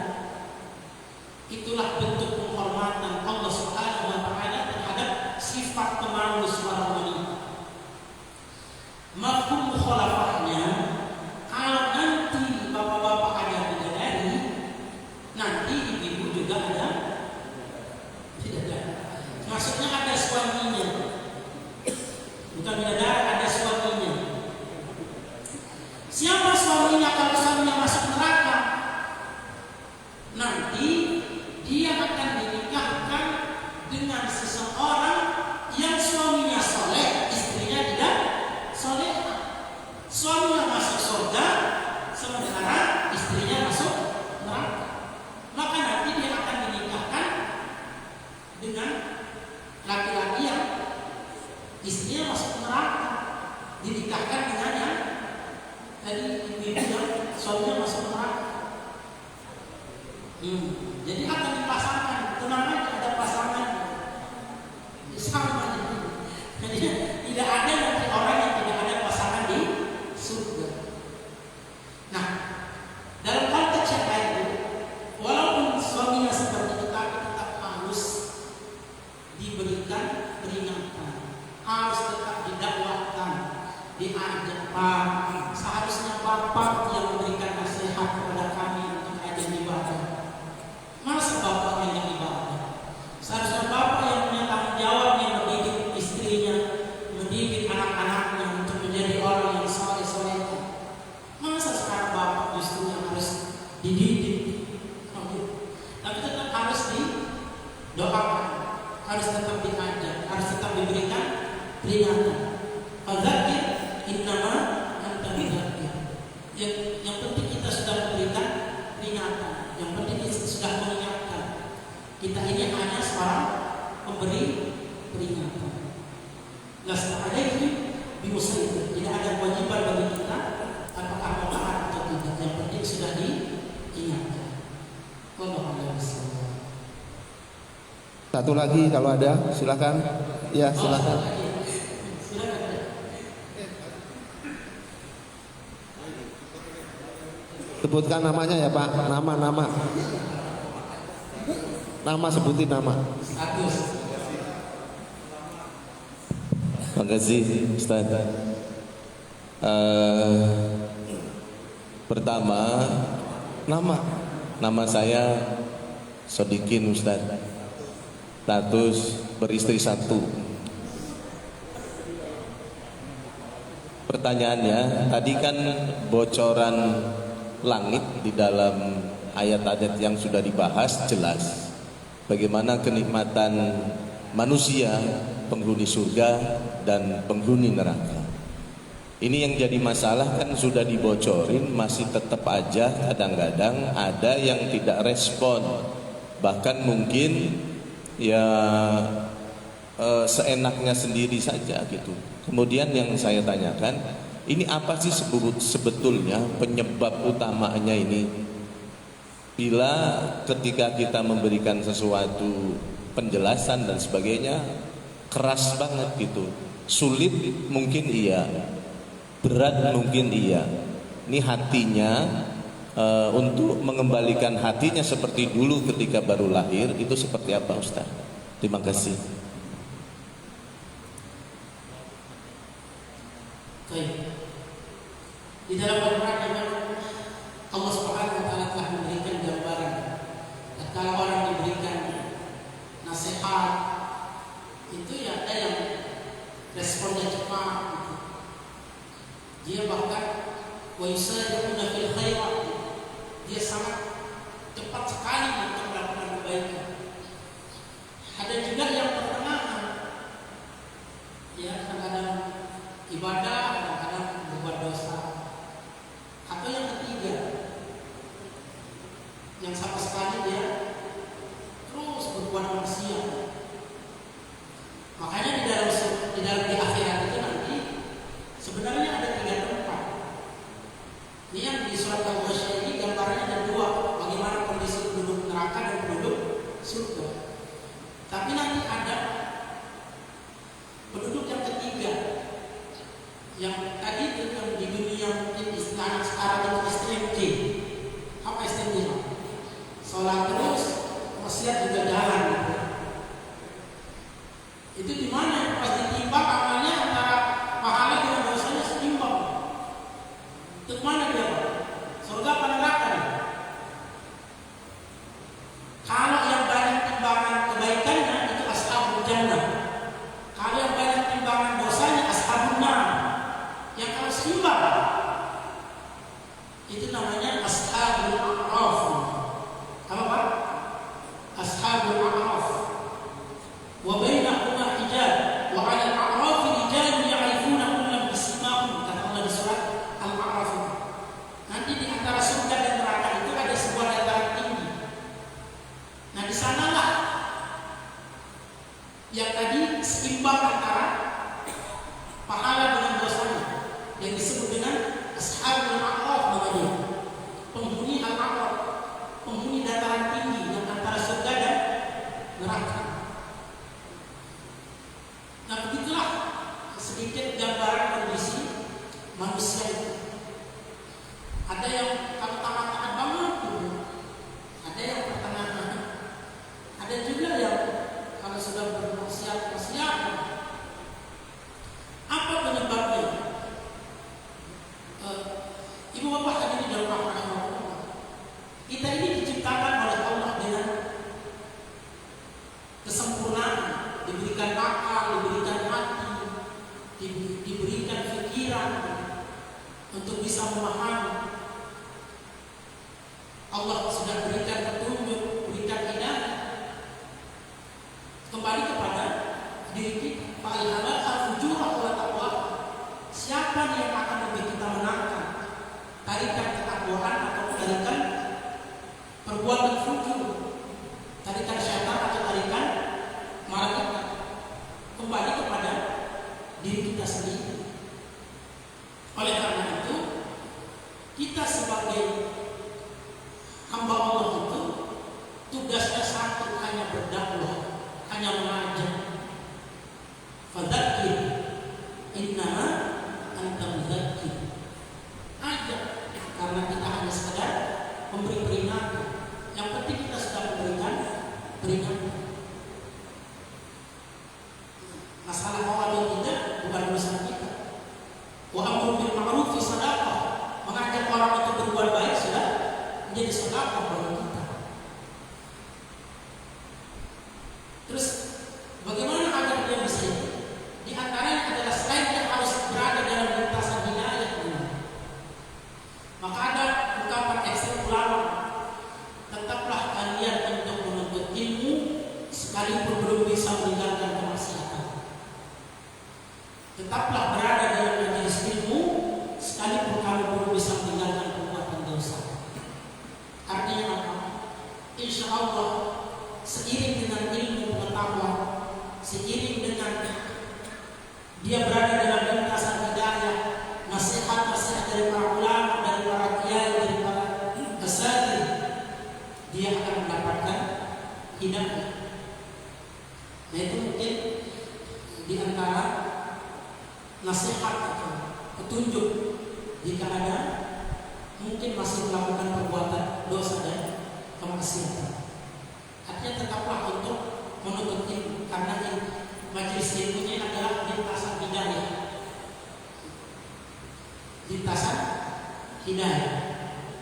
Itulah bentuk penghormatan Allah Subhanahu wa taala terhadap sifat pemalu seorang wanita. Mafhum mukhalafahnya, kalau nanti bapak-bapak ada bidadari, nanti ibu-ibu juga ada bidadari. Maksudnya ada suaminya, bukan bidadari, ada suaminya. Siapa suaminya kalau suaminya masuk neraka? Nanti dia akan dinikahkan dengan seseorang yang suaminya soleh, istrinya tidak soleh. Suaminya masuk surga, sementara istrinya masuk neraka. Maka nanti dia akan dinikahkan dengan laki-laki yang istrinya masuk neraka, dinikahkan dengan yang tadi ibu-ibu yang suaminya masuk neraka. Jadi akan dipasangkan, tenang aja, ada pasangan sama. Jadi tidak ada nanti orang yang tidak ada pasangan di surga. Nah, dalam konteks yang lain itu, walaupun suaminya seperti itu, tapi tetap harus diberikan peringatan, harus tetap didakwahkan, diajak Pak, saat bapak yang memberikan nasihat kepada kami untuk ajak ibadah? Masa bapaknya yang ibadah? Seharusnya bapak yang punya tanggung jawab yang mendidik istrinya, mendidik anak-anaknya untuk menjadi orang yang soleh-soleh. Masa sekarang bapak justru yang harus dididik? Tapi tetap harus didoakan, harus tetap diajak, harus tetap diberikan peringatan. Fadzakir innama anta bidzakir. Yang penting kita sudah memberikan peringatan, yang penting kita sudah mengingatkan. Kita ini hanya seorang pemberi peringatan. Lasta alaihi bimusaytir. Tidak ada kewajiban bagi kita apakah mau taat atau tidak. Yang penting sudah diingatkan. Wallahu a'lam bishawab. Satu lagi kalau ada, silakan. Ya, silakan. Sebutkan namanya ya Pak. Nama. Nama, sebutin nama. Terima kasih Ustaz. Pertama, nama saya Sodikin Ustaz. Status beristri 1. Pertanyaannya, tadi kan bocoran langit di dalam ayat-ayat yang sudah dibahas jelas bagaimana kenikmatan manusia, penghuni surga dan penghuni neraka. Ini yang jadi masalah kan sudah dibocorin, masih tetap aja kadang-kadang ada yang tidak respon, bahkan mungkin ya seenaknya sendiri saja gitu. Kemudian yang saya tanyakan, ini apa sih sebetulnya penyebab utamanya ini? Bila ketika kita memberikan sesuatu penjelasan dan sebagainya keras banget gitu, sulit mungkin iya, berat mungkin iya. Ini hatinya untuk mengembalikan hatinya seperti dulu ketika baru lahir itu seperti apa Ustaz? Terima kasih. Baik. Di dalam Al-Quran Allah Subhanahu wa taala telah memberikan gambaran. Kalau orang diberikan nasihat itu ya ada yang responnya cepat gitu. Dia bahkan wa yusari'una fil khairat. Dia sangat cepat sekali untuk melakukan kebaikan. Ada juga yang pertengahan. Ya, kadang-kadang ibadah, kadang-kadang berbuat dosa. Atau yang ketiga, yang sama sekali dia terus berbuat maksiat. Makanya di akhirat itu nanti sebenarnya ada 3 tempat. Ini yang di surat Al-Ghasyiyah ini gambarnya ada 2, bagaimana kondisi penduduk neraka dan penduduk surga. Tapi nanti ada penduduk yang ketiga, yang tadi itu yang di dunia mungkin istilah sekarang itu STMJ. Apa STMJ? Sholat terus, maksiat juga jalan. Itu di mana pas ditimbang amalnya antara pahala dengan dosanya seimbang. Itu mana dia? Surga apa neraka nih? Kalau yang banyak timbangan kebaikannya itu ashabul jannah. Kalau yang banyak timbangan dosanya ashabun nar. Yang kalau seimbang itu namanya ashabul a'raf. Apa Pak? Ashabul a'raf. Wa bainahuma hijab wa 'ala al-a'raf rijalun ya'rifuna kullam bisimahum, kata Allah di surat Al-A'raf. Nanti di antara surga dan neraka itu ada sebuah dataran tinggi. Nah, di sanalah yang tadi seimbang antara pahala dengan dosanya, yang disebut dengan ashabul a'raf namanya. Penghuni al-a'raf, penghuni dataran tinggi yang antara surga dan neraka. Nah, begitulah sedikit gambaran kondisi manusia itu. Ada yang kalau taat-taat banget gitu, ada yang pertengahan, ada juga yang kalau sudah bermaksiat. Apa penyebabnya? Ibu Ibu bapak hadirin dalam rahmatullah, kita ini diciptakan oleh Allah dengan kesempurnaan, diberikan akal, diberikan hati, diberikan pikiran untuk bisa memahami. Allah sudah berikan petunjuk, berikan hidayah. Kembali kepada diri kita. Fa'alhamaha fujurah wa taqwa. Siapa yang akan membuat kita menangkan tarikan ketakwaan atau tarikan perbuatan fujur, tarikan syaitan atau tarikan malaikat? Kembali kepada diri kita sendiri. Oleh karena itu, kita sebagai hamba Allah itu tugasnya satu, hanya berdakwah, hanya mengajak. Fadzakir innama anta mudzakir. Ajak, karena kita hanya sekedar memberi peringatan. Yang penting kita sudah memberikan peringatan. Masalah mau atau tidak bukan urusan kita. Wa amru bil ma'ruf fi shadaqah. Mengajak orang untuk berbuat baik sudah menjadi sedekah bagi kita. Terus bagaimana agar dia bisa ini? Di antaranya adalah selain dia harus berada dalam lintasan hidayah ini, maka ada ungkapan ekstrim ulama, tetaplah kalian untuk menuntut ilmu sekalipun belum bisa meninggalkan kemaksiatan. Tetaplah berada dalam majelis ilmu sekalipun kamu belum bisa meninggalkan perbuatan dosa. Artinya apa? Insya Allah seiring dengan ilmu pengetahuan, seiring dengan dia berada dalam lintasan hidayah, nasihat-nasihat dari para ulama, dari para kiai, dari para asatidz, dia akan mendapatkan hidayah. Nah itu mungkin di antara nasihat atau petunjuk jika ada mungkin masih melakukan perbuatan dosa dan kemaksiatan. Artinya tetaplah untuk menuntut ilmu, karena majelis ilmunya adalah lintasan hidayah. Lintasan hidayah.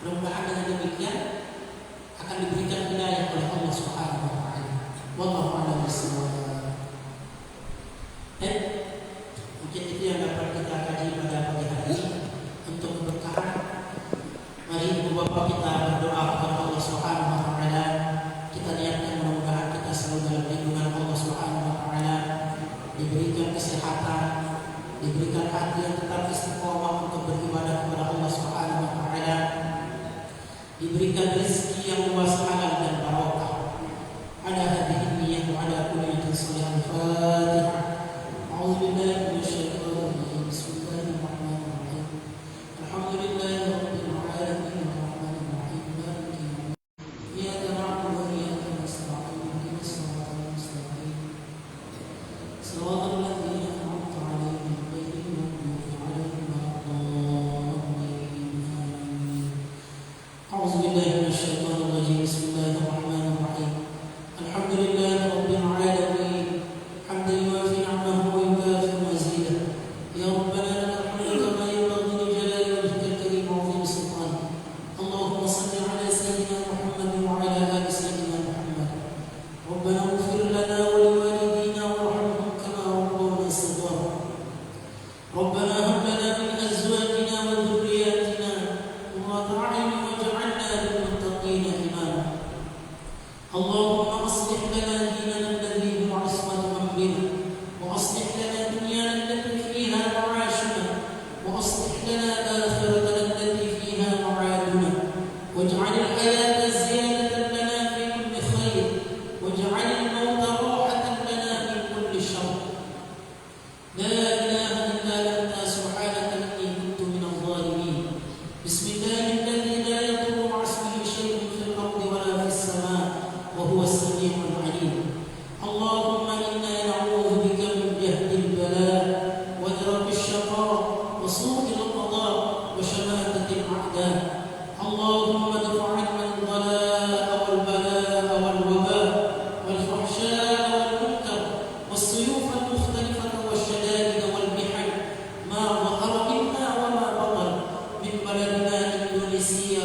Mudah-mudahan dengan demikian akan diberikan hidayah oleh Allah Subhanahu wa taala. Wallahu a'lam bishawab. Mungkin itu yang dapat kita kaji pada pagi hari ini untuk keberkahan. Mari ibu bapak kita berdoa kepada Allah Subhanahu wa taala. Kita niatkan mudah-mudahan kita selalu dalam lindungan Allah Subhanahu wa taala, diberikan kesehatan, diberikan hati yang tetap istiqomah untuk beribadah kepada Allah Subhanahu wa taala, diberikan rezeki yang luas halal dan barokah. Ada hadhihi niyyah wa ala kulli niyatin shalihah. Al-Fatihah. A'udzu billahi minasyaitonir rajim. Bismillahirrahmanirrahim. Alhamdulillahi rabbil alamin. Arrahmanir rahim. Maliki yaumiddin. Iyyaka na'budu wa iyyaka nasta'in. Ihdinas siratal mustaqim. Shiratal ladzina an'amta 'alaihim ghairil maghdubi 'alaihim waladdallin. A'udzu billahi minasyaitonir rajim. Bismillahirrahmanirrahim. Alhamdulillahi rabbil alamin. Hamdan yuwafi ni'amahu wa yukafi mazidah. Ya Rabbana lakal hamdu kama yanbaghi li jalali wajhikal karim wa 'azimi sultanik. Allahumma salli 'ala sayyidina Muhammad wa 'ala ali sayyidina Muhammad. Rabbana ighfir lana wa liwalidina warhamhum kama rabbawna shighara. Rabbana hab lana min azwajina wa dhurriyyatina qurrata a'yun waj'alna lil muttaqina imama. Allahumma aslih lana dinana alladhi huwa 'ismatu amrina wa aslih lana dunyana allati fiha ma'ashuna wa aslih lana akhiratana allati fiha ma'aduna waj'al al-hayata ziyadatan lana fi kulli khair waj'al al-mauta rahatan lana min kulli sharr. La ilaha illa anta subhanaka inni kuntu minadh dhalimin. Bismillahilladzi la yadurru ma'a ismihi shay'un fil ardi wa la fis sama' wa huwa as-sami'ul 'alim. Allahumma inna na'udzu bika min jahdil bala' wa dharkil shaqa' wa su'il qada' wa shamatatil a'da'. Allahumma dfa' 'anna al-ghalaa wal balaa wal wabaa wal fahsyaa wal munkar was suyuf al mukhtalifah wash shadaa'id wal mihal ma dhahara minha wa ma batan min baladina المجلسية